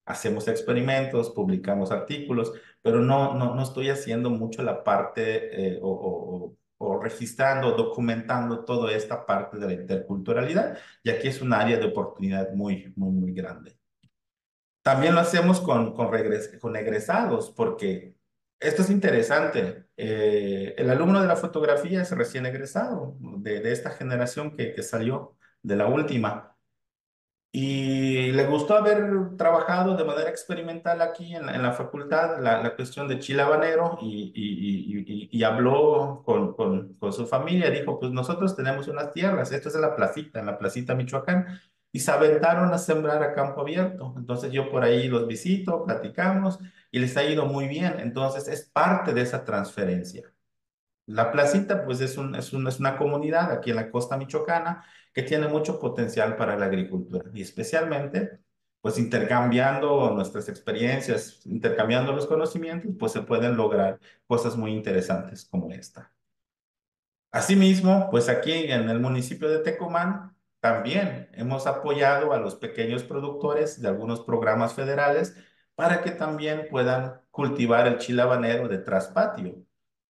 Hacemos experimentos, publicamos artículos, pero no estoy haciendo mucho la parte o registrando, documentando toda esta parte de la interculturalidad, ya que es un área de oportunidad muy grande. También lo hacemos con egresados, porque esto es interesante. El alumno de la fotografía es recién egresado de esta generación que salió de la última. Y le gustó haber trabajado de manera experimental aquí en la facultad la cuestión de chile habanero y habló con su familia. Dijo, pues nosotros tenemos unas tierras, esto es en la placita Michoacán, y se aventaron a sembrar a campo abierto. Entonces yo por ahí los visito, platicamos y les ha ido muy bien. Entonces es parte de esa transferencia. La placita, pues es una comunidad aquí en la costa michoacana que tiene mucho potencial para la agricultura y especialmente, pues intercambiando nuestras experiencias, intercambiando los conocimientos, pues se pueden lograr cosas muy interesantes como esta. Asimismo, pues aquí en el municipio de Tecomán también hemos apoyado a los pequeños productores de algunos programas federales para que también puedan cultivar el chile habanero de traspatio,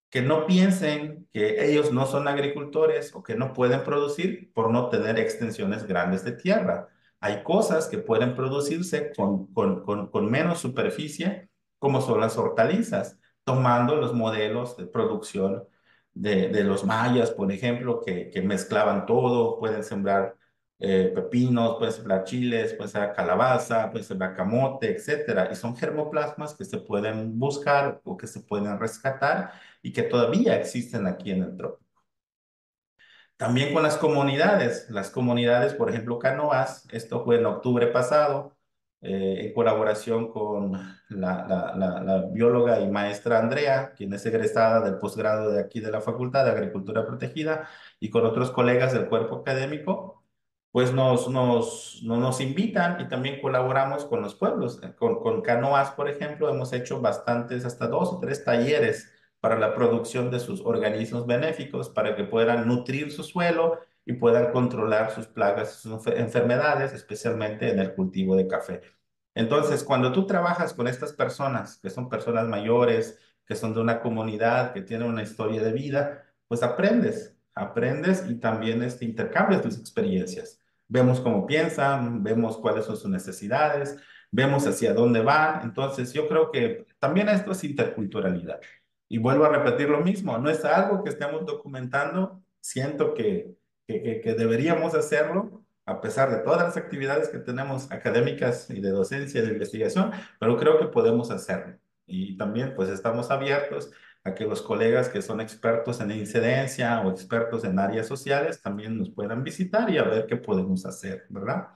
que no piensen que ellos no son agricultores o que no pueden producir por no tener extensiones grandes de tierra. Hay cosas que pueden producirse con menos superficie, como son las hortalizas, tomando los modelos de producción de los mayas, por ejemplo, que mezclaban todo, pueden sembrar pepinos, pueden sembrar chiles, pueden sembrar calabaza, pueden sembrar camote, etcétera. Y son germoplasmas que se pueden buscar o que se pueden rescatar y que todavía existen aquí en el trópico. También con las comunidades, por ejemplo, Canoas, esto fue en octubre pasado, en colaboración con la bióloga y maestra Andrea, quien es egresada del posgrado de aquí de la Facultad de Agricultura Protegida, y con otros colegas del cuerpo académico, pues nos invitan y también colaboramos con los pueblos. Con Canoas, por ejemplo, hemos hecho bastantes, hasta 2 o 3 talleres para la producción de sus organismos benéficos, para que puedan nutrir su suelo y puedan controlar sus plagas y sus enfermedades, especialmente en el cultivo de café. Entonces, cuando tú trabajas con estas personas, que son personas mayores, que son de una comunidad, que tienen una historia de vida, pues aprendes y también intercambias tus experiencias. Vemos cómo piensan, vemos cuáles son sus necesidades, vemos hacia dónde van. Entonces, yo creo que también esto es interculturalidad. Y vuelvo a repetir lo mismo, no es algo que estemos documentando, siento que deberíamos hacerlo, a pesar de todas las actividades que tenemos académicas y de docencia y de investigación, pero creo que podemos hacerlo. Y también pues estamos abiertos a que los colegas que son expertos en incidencia o expertos en áreas sociales también nos puedan visitar y a ver qué podemos hacer, ¿verdad?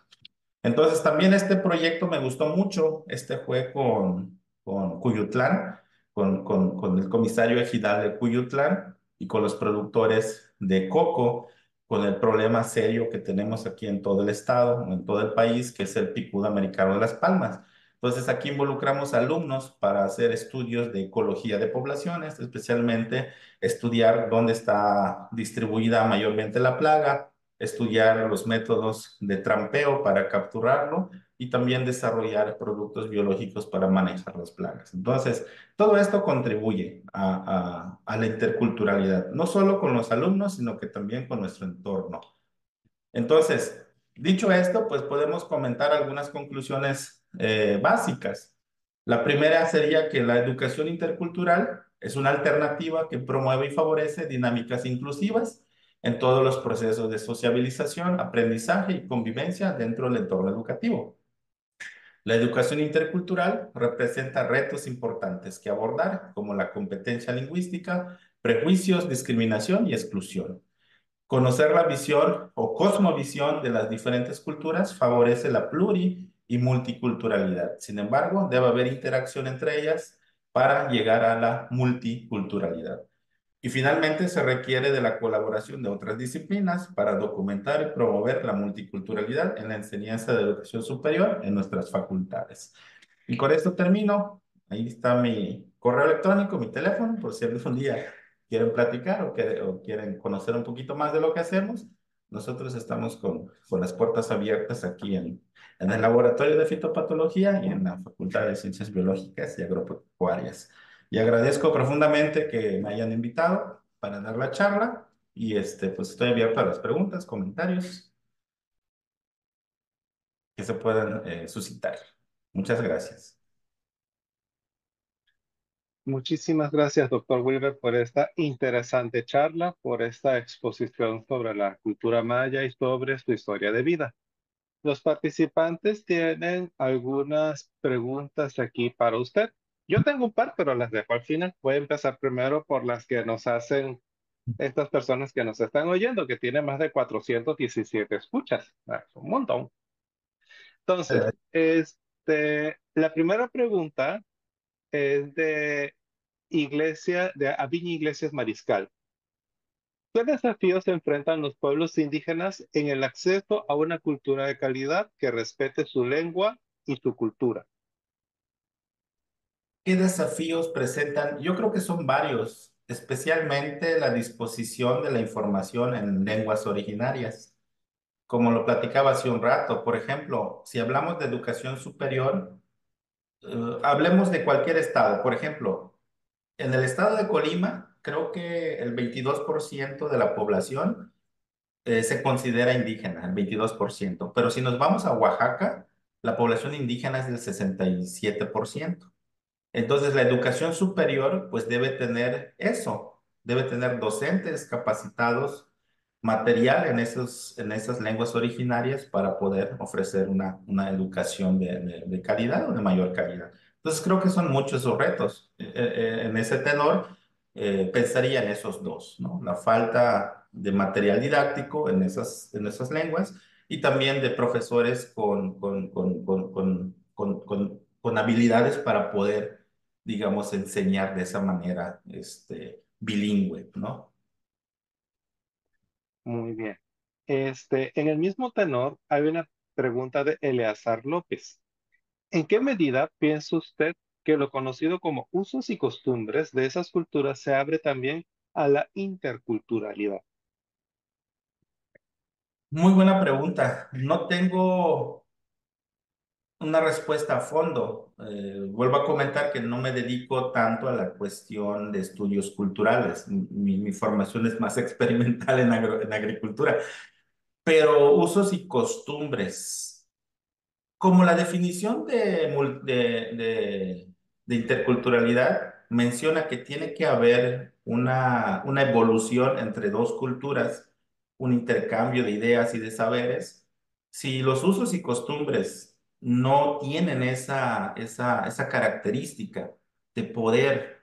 Entonces también este proyecto me gustó mucho. Este fue con Cuyutlán, con el comisario ejidal de Cuyutlán y con los productores de coco, con el problema serio que tenemos aquí en todo el estado, en todo el país, que es el picudo americano de las palmas. Entonces aquí involucramos alumnos para hacer estudios de ecología de poblaciones, especialmente estudiar dónde está distribuida mayormente la plaga, estudiar los métodos de trampeo para capturarlo y también desarrollar productos biológicos para manejar las plagas. Entonces, todo esto contribuye a la interculturalidad, no solo con los alumnos, sino que también con nuestro entorno. Entonces, dicho esto, pues podemos comentar algunas conclusiones básicas. La primera sería que la educación intercultural es una alternativa que promueve y favorece dinámicas inclusivas en todos los procesos de sociabilización, aprendizaje y convivencia dentro del entorno educativo. La educación intercultural representa retos importantes que abordar, como la competencia lingüística, prejuicios, discriminación y exclusión. Conocer la visión o cosmovisión de las diferentes culturas favorece la y multiculturalidad. Sin embargo, debe haber interacción entre ellas para llegar a la multiculturalidad. Y finalmente se requiere de la colaboración de otras disciplinas para documentar y promover la multiculturalidad en la enseñanza de educación superior en nuestras facultades. Y con esto termino. Ahí está mi correo electrónico, mi teléfono, por si algún día quieren platicar o quieren conocer un poquito más de lo que hacemos. Nosotros estamos con las puertas abiertas aquí en el laboratorio de fitopatología y en la Facultad de Ciencias Biológicas y Agropecuarias. Y agradezco profundamente que me hayan invitado para dar la charla y pues estoy abierto a las preguntas, comentarios que se puedan suscitar. Muchas gracias. Muchísimas gracias, doctor Wilber, por esta interesante charla, por esta exposición sobre la cultura maya y sobre su historia de vida. Los participantes tienen algunas preguntas aquí para usted. Yo tengo un par, pero las dejo al final. Voy a empezar primero por las que nos hacen estas personas que nos están oyendo, que tienen más de 417 escuchas. Es un montón. Entonces, la primera pregunta es de Aviña Iglesias Mariscal. ¿Qué desafíos se enfrentan los pueblos indígenas en el acceso a una cultura de calidad que respete su lengua y su cultura? ¿Qué desafíos presentan? Yo creo que son varios, especialmente la disposición de la información en lenguas originarias. Como lo platicaba hace un rato, por ejemplo, si hablamos de educación superior, hablemos de cualquier estado. Por ejemplo, en el estado de Colima, creo que el 22% de la población se considera indígena, el 22%. Pero si nos vamos a Oaxaca, la población indígena es del 67%. Entonces, la educación superior, pues debe tener eso, debe tener docentes capacitados, material en esas lenguas originarias para poder ofrecer una educación de calidad o de mayor calidad. Entonces, creo que son muchos esos retos. En ese tenor, pensaría en esos dos, ¿no? La falta de material didáctico en esas lenguas y también de profesores con habilidades para poder, digamos, enseñar de esa manera, bilingüe, ¿no? Muy bien. En el mismo tenor hay una pregunta de Eleazar López. ¿En qué medida piensa usted que lo conocido como usos y costumbres de esas culturas se abre también a la interculturalidad? Muy buena pregunta. No tengo una respuesta a fondo. Vuelvo a comentar que no me dedico tanto a la cuestión de estudios culturales. Mi formación es más experimental en agricultura, pero usos y costumbres. Como la definición de interculturalidad menciona que tiene que haber una evolución entre dos culturas, un intercambio de ideas y de saberes, si los usos y costumbres no tienen esa característica de poder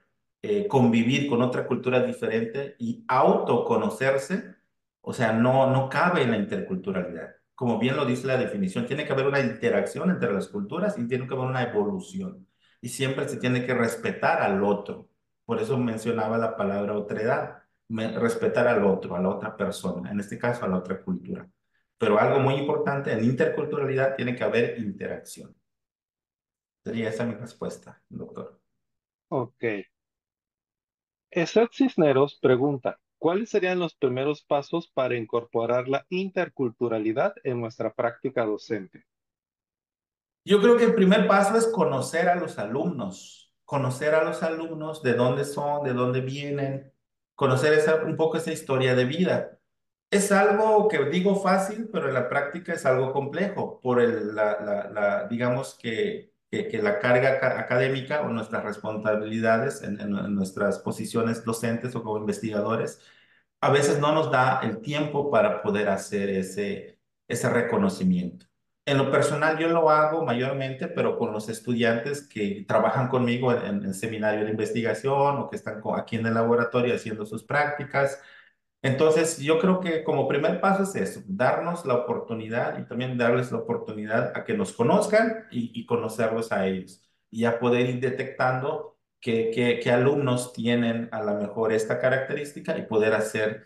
convivir con otra cultura diferente y autoconocerse, o sea, no cabe en la interculturalidad. Como bien lo dice la definición, tiene que haber una interacción entre las culturas y tiene que haber una evolución. Y siempre se tiene que respetar al otro. Por eso mencionaba la palabra otredad, respetar al otro, a la otra persona, en este caso a la otra cultura. Pero algo muy importante, en interculturalidad tiene que haber interacción. Sería esa mi respuesta, doctor. Ok. Esat Cisneros pregunta, ¿cuáles serían los primeros pasos para incorporar la interculturalidad en nuestra práctica docente? Yo creo que el primer paso es conocer a los alumnos, de dónde son, de dónde vienen, conocer un poco esa historia de vida. Es algo que digo fácil, pero en la práctica es algo complejo por digamos que la carga académica o nuestras responsabilidades en nuestras posiciones docentes o como investigadores a veces no nos da el tiempo para poder hacer ese reconocimiento. En lo personal yo lo hago mayormente, pero con los estudiantes que trabajan conmigo en seminario de investigación o que están aquí en el laboratorio haciendo sus prácticas. Entonces, yo creo que como primer paso es eso, darnos la oportunidad y también darles la oportunidad a que nos conozcan y conocerlos a ellos. Y ya poder ir detectando qué alumnos tienen a lo mejor esta característica y poder hacer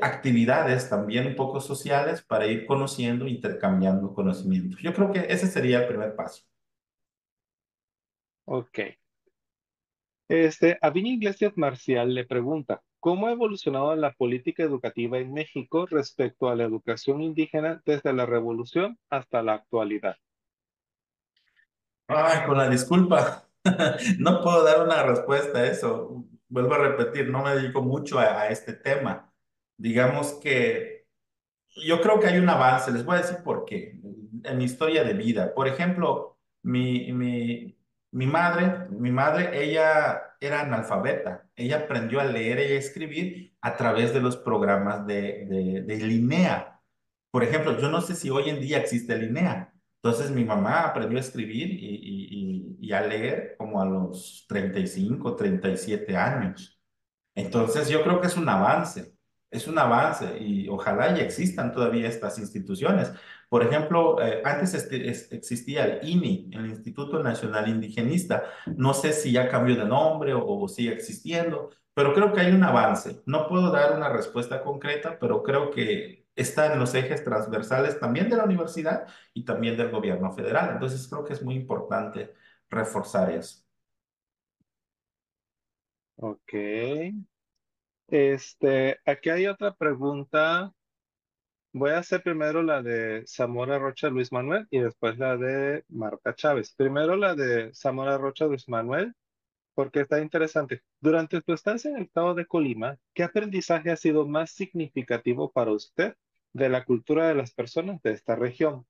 actividades también un poco sociales para ir conociendo, intercambiando conocimientos. Yo creo que ese sería el primer paso. Ok. Aviña Iglesias Marcial le pregunta, ¿cómo ha evolucionado la política educativa en México respecto a la educación indígena desde la revolución hasta la actualidad? Ay, con la disculpa, no puedo dar una respuesta a eso. Vuelvo a repetir, no me dedico mucho a este tema. Digamos que yo creo que hay un avance, les voy a decir por qué. En mi historia de vida, por ejemplo, mi madre, ella era analfabeta. Ella aprendió a leer y a escribir a través de los programas de Linea. Por ejemplo, yo no sé si hoy en día existe Linea. Entonces mi mamá aprendió a escribir y a leer como a los 35, 37 años. Entonces, yo creo que es un avance y ojalá y existan todavía estas instituciones. Por ejemplo, antes existía el INI, el Instituto Nacional Indigenista. No sé si ya cambió de nombre o sigue existiendo, pero creo que hay un avance. No puedo dar una respuesta concreta, pero creo que está en los ejes transversales también de la universidad y también del gobierno federal. Entonces, creo que es muy importante reforzar eso. Ok. Aquí hay otra pregunta. Voy a hacer primero la de Zamora Rocha Luis Manuel y después la de Marta Chávez. Primero la de Zamora Rocha Luis Manuel, porque está interesante. Durante tu estancia en el estado de Colima, ¿qué aprendizaje ha sido más significativo para usted de la cultura de las personas de esta región?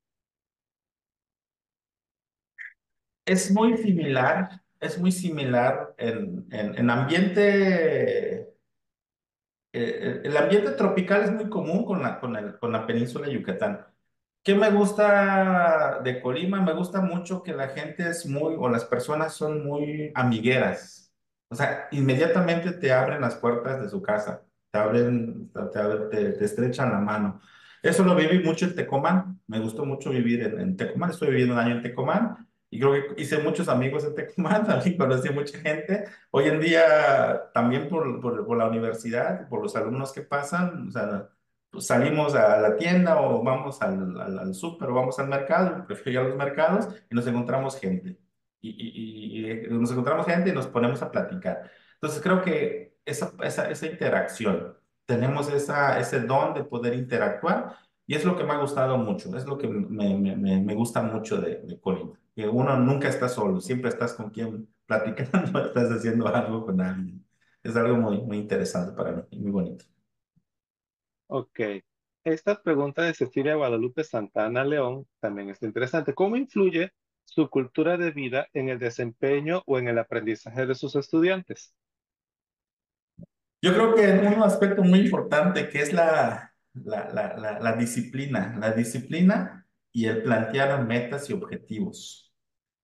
Es muy similar en ambiente, el ambiente tropical es muy común con la península de Yucatán. ¿Qué me gusta de Colima? Me gusta mucho que la gente es muy, o las personas son muy amigueras. O sea, inmediatamente te abren las puertas de su casa, te estrechan la mano. Eso lo viví mucho en Tecomán. Me gustó mucho vivir en Tecomán. Estoy viviendo un año en Tecomán y creo que hice muchos amigos en Tecomán. También conocí mucha gente. Hoy en día, también por la universidad, por los alumnos que pasan, o sea, pues salimos a la tienda o vamos al súper o vamos al mercado, prefiero ir a los mercados y nos encontramos gente. Y nos encontramos gente y nos ponemos a platicar. Entonces creo que esa interacción, tenemos ese don de poder interactuar y es lo que me ha gustado mucho, es lo que me gusta mucho de Colima, que uno nunca está solo, siempre estás con quien platicando, estás haciendo algo con alguien. Es algo muy, muy interesante para mí y muy bonito. Ok. Esta pregunta de Cecilia Guadalupe Santana León también está interesante. ¿Cómo influye su cultura de vida en el desempeño o en el aprendizaje de sus estudiantes? Yo creo que un aspecto muy importante que es la disciplina y el plantear metas y objetivos.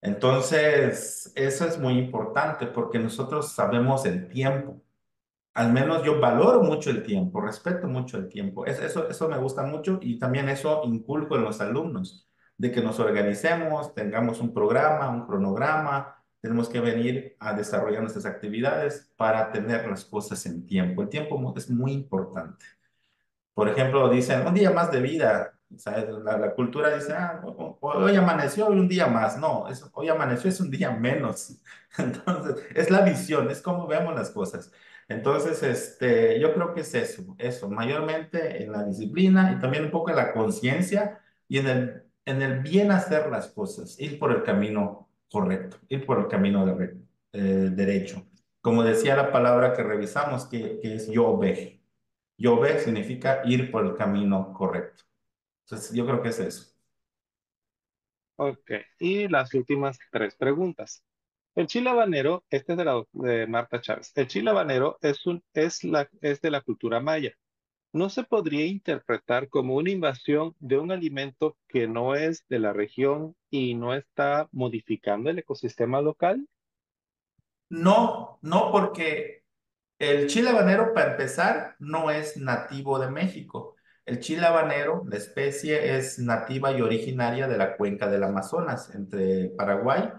Entonces, eso es muy importante porque nosotros sabemos el tiempo. Al menos yo valoro mucho el tiempo, respeto mucho el tiempo. Eso me gusta mucho y también eso inculco en los alumnos, de que nos organicemos, tengamos un programa, un cronograma, tenemos que venir a desarrollar nuestras actividades para tener las cosas en tiempo. El tiempo es muy importante. Por ejemplo, dicen un día más de vida. ¿Sabes? La cultura dice, hoy amaneció hoy un día más. No, hoy amaneció es un día menos. Entonces, es la visión, es cómo vemos las cosas. Entonces, yo creo que es eso, mayormente en la disciplina y también un poco en la conciencia y en el bien hacer las cosas, ir por el camino correcto, ir por el camino derecho. Como decía la palabra que revisamos, que es yo ve. Yobe significa ir por el camino correcto. Entonces, yo creo que es eso. Ok. Y las últimas tres preguntas. El chile habanero, este es de Marta Chávez. El chile habanero es de la cultura maya. ¿No se podría interpretar como una invasión de un alimento que no es de la región y no está modificando el ecosistema local? No, no, porque el chile habanero, para empezar, no es nativo de México. El chile habanero, la especie, es nativa y originaria de la cuenca del Amazonas, entre Paraguay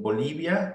Bolivia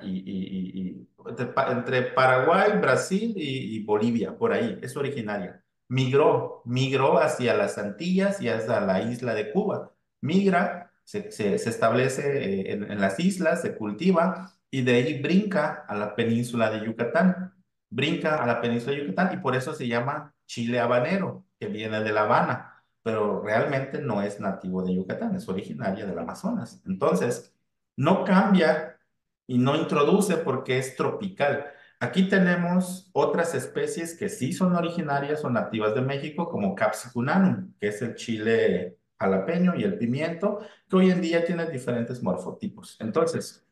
entre Paraguay, Brasil y Bolivia, por ahí, es originaria. Migró hacia las Antillas y hasta la isla de Cuba. Migra, se establece en las islas, se cultiva y de ahí brinca a la península de Yucatán. Brinca a la península de Yucatán y por eso se llama chile habanero, que viene de La Habana, pero realmente no es nativo de Yucatán, es originaria del Amazonas. Entonces, no cambia y no introduce porque es tropical. Aquí tenemos otras especies que sí son originarias o nativas de México, como Capsicum annuum, que es el chile jalapeño y el pimiento, que hoy en día tienen diferentes morfotipos. Entonces,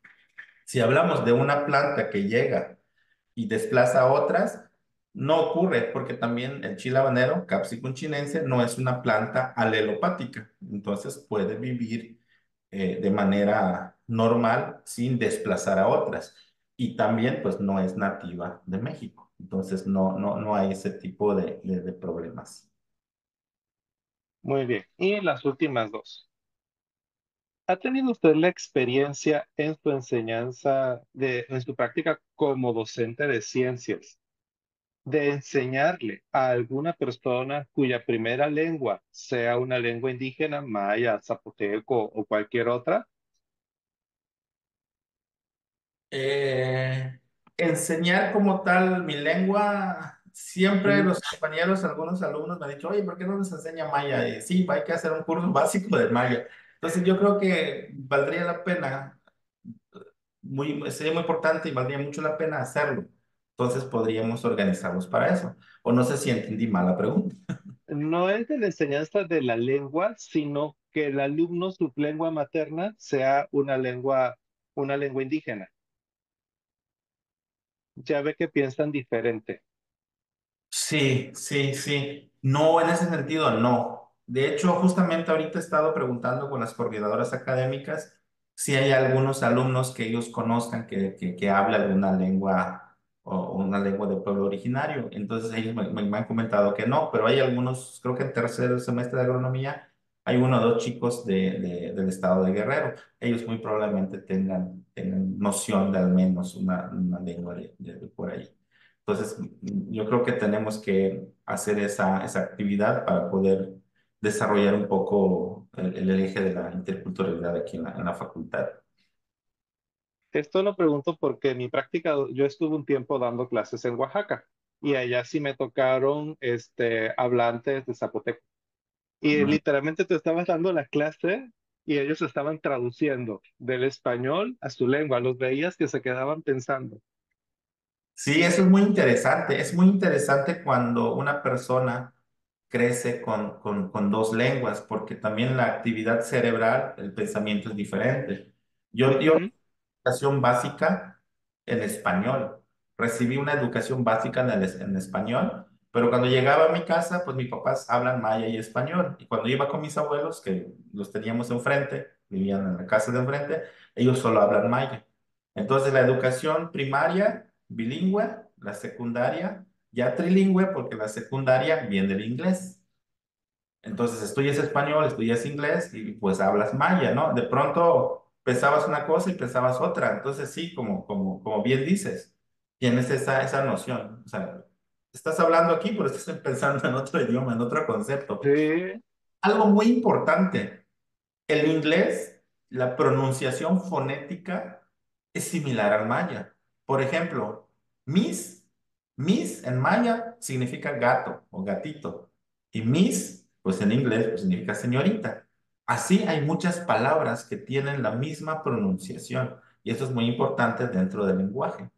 si hablamos de una planta que llega y desplaza a otras, no ocurre porque también el chile habanero, Capsicum chinense, no es una planta alelopática, entonces puede vivir de manera normal sin desplazar a otras. Y también pues no es nativa de México, entonces no hay ese tipo de problemas. Muy bien. Y las últimas dos. ¿Ha tenido usted la experiencia en su enseñanza, en su práctica como docente de ciencias, de enseñarle a alguna persona cuya primera lengua sea una lengua indígena, maya, zapoteco o cualquier otra? Enseñar como tal mi lengua, siempre Mm, los compañeros, algunos alumnos me han dicho, oye, ¿por qué no nos enseña maya? Y sí, hay que hacer un curso básico de maya. Entonces yo creo que valdría la pena, sería muy importante y valdría mucho la pena hacerlo. Entonces podríamos organizarlos para eso. O no sé si entendí mal la pregunta. No es de la enseñanza de la lengua, sino que el alumno, su lengua materna, sea una lengua indígena. Ya ve que piensan diferente. Sí, sí, sí. No, en ese sentido, no. De hecho, justamente ahorita he estado preguntando con las coordinadoras académicas si hay algunos alumnos que ellos conozcan que hablan alguna lengua o una lengua del pueblo originario. Entonces ellos me han comentado que no, pero hay algunos, creo que en tercer semestre de agronomía, hay uno o dos chicos del estado de Guerrero. Ellos muy probablemente tengan noción de al menos una lengua de por ahí. Entonces, yo creo que tenemos que hacer esa actividad para poder desarrollar un poco el eje de la interculturalidad aquí en la facultad. Esto lo pregunto porque en mi práctica, yo estuve un tiempo dando clases en Oaxaca y allá sí me tocaron hablantes de zapoteco. Y Ujú. literalmente tú estabas dando la clase y ellos estaban traduciendo del español a su lengua. Los veías que se quedaban pensando. Sí, eso es muy interesante. Es muy interesante cuando una persona crece con dos lenguas, porque también la actividad cerebral, el pensamiento es diferente. Yo Ujú. educación básica en español. Recibí una educación básica en español, pero cuando llegaba a mi casa, pues mis papás hablan maya y español. Y cuando iba con mis abuelos, que los teníamos enfrente, vivían en la casa de enfrente, ellos solo hablan maya. Entonces la educación primaria, bilingüe, la secundaria, ya trilingüe, porque la secundaria viene del inglés. Entonces estudias español, estudias inglés y pues hablas maya, ¿no? De pronto pensabas una cosa y pensabas otra. Entonces sí, como bien dices, tienes esa noción. O sea, estás hablando aquí, pero estás pensando en otro idioma, en otro concepto. Sí, Algo muy importante. El inglés, la pronunciación fonética es similar al maya. Por ejemplo, Miss en maya significa gato o gatito. Y Miss, pues en inglés, pues significa señorita. Así hay muchas palabras que tienen la misma pronunciación. Y eso es muy importante dentro del lenguaje.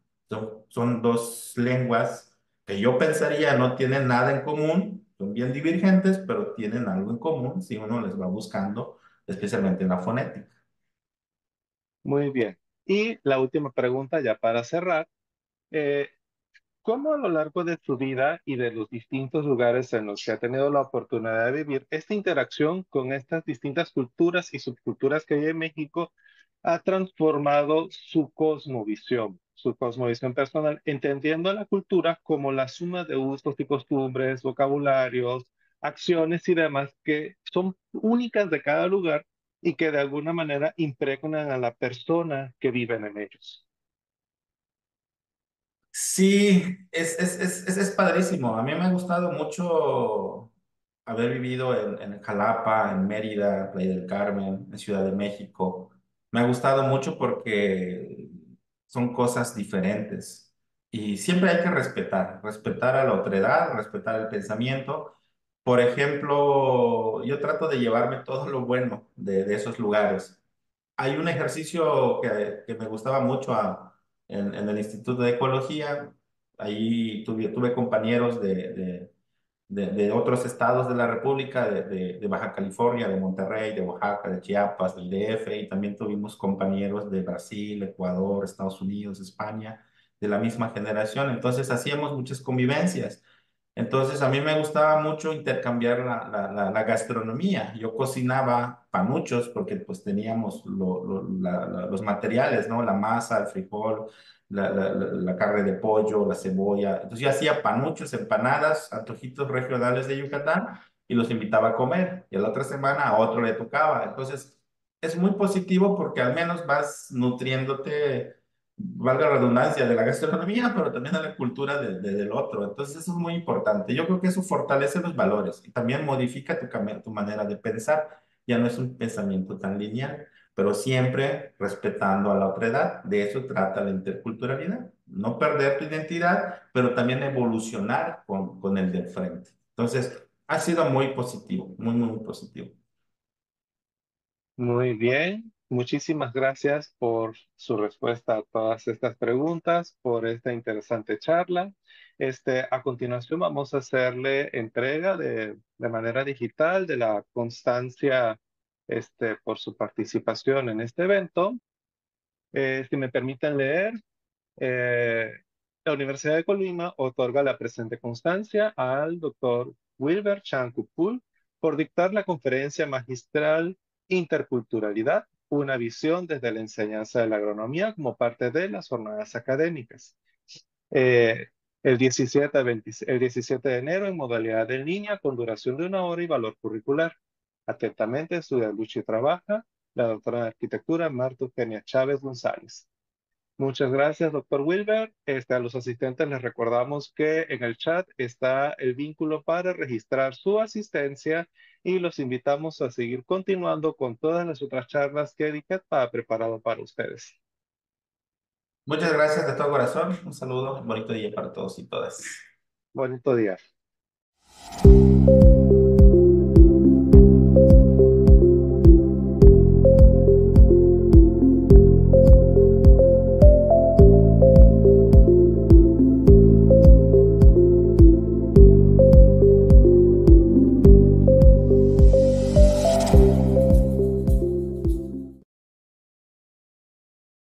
Son dos lenguas que yo pensaría no tienen nada en común, son bien divergentes, pero tienen algo en común si uno les va buscando especialmente en la fonética. muy bien. Y la última pregunta, ya para cerrar. eh, ¿Cómo a lo largo de su vida y de los distintos lugares en los que ha tenido la oportunidad de vivir, esta interacción con estas distintas culturas y subculturas que hay en México ha transformado su cosmovisión personal, entendiendo la cultura como la suma de usos y costumbres, vocabularios, acciones y demás que son únicas de cada lugar, y que de alguna manera impregnan a la persona que viven en ellos. Sí, es padrísimo. A mí me ha gustado mucho haber vivido en Jalapa, en Mérida, Playa del Carmen, en Ciudad de México. Me ha gustado mucho porque son cosas diferentes y siempre hay que respetar a la otredad, respetar el pensamiento. Por ejemplo, yo trato de llevarme todo lo bueno de esos lugares. Hay un ejercicio que me gustaba mucho en el Instituto de Ecología. Ahí tuve compañeros de otros estados de la República, de Baja California, de Monterrey, de Oaxaca, de Chiapas, del DF, y también tuvimos compañeros de Brasil, Ecuador, Estados Unidos, España, de la misma generación. Entonces hacíamos muchas convivencias. Entonces a mí me gustaba mucho intercambiar la gastronomía. Yo cocinaba panuchos porque pues teníamos los materiales, ¿no? La masa, el frijol, la carne de pollo, la cebolla. Entonces yo hacía panuchos, empanadas, antojitos regionales de Yucatán y los invitaba a comer. Y la otra semana a otro le tocaba. Entonces es muy positivo porque al menos vas nutriéndote, valga la redundancia, de la gastronomía, pero también de la cultura del otro. Entonces eso es muy importante. Yo creo que eso fortalece los valores y también modifica tu manera de pensar. Ya no es un pensamiento tan lineal, pero siempre respetando a la otra edad. De eso trata la interculturalidad. No perder tu identidad, pero también evolucionar con el de frente. Entonces, ha sido muy positivo, muy positivo. Muy bien, muchísimas gracias por su respuesta a todas estas preguntas, por esta interesante charla. A continuación vamos a hacerle entrega de manera digital de la constancia, por su participación en este evento. Si me permiten leer, eh, la Universidad de Colima otorga la presente constancia al doctor Wilber Chancupul por dictar la conferencia magistral Interculturalidad, una visión desde la enseñanza de la agronomía como parte de las jornadas académicas. Eh, el 17 de enero en modalidad en línea con duración de 1 hora y valor curricular. Atentamente, estudia, lucha y trabaja la doctora de arquitectura Marta Eugenia Chávez González. Muchas gracias, doctor Wilber. A los asistentes les recordamos que en el chat está el vínculo para registrar su asistencia y los invitamos a seguir continuando con todas las otras charlas que EDICAT ha preparado para ustedes. Muchas gracias de todo corazón. Un saludo, un bonito día para todos y todas. Bonito día.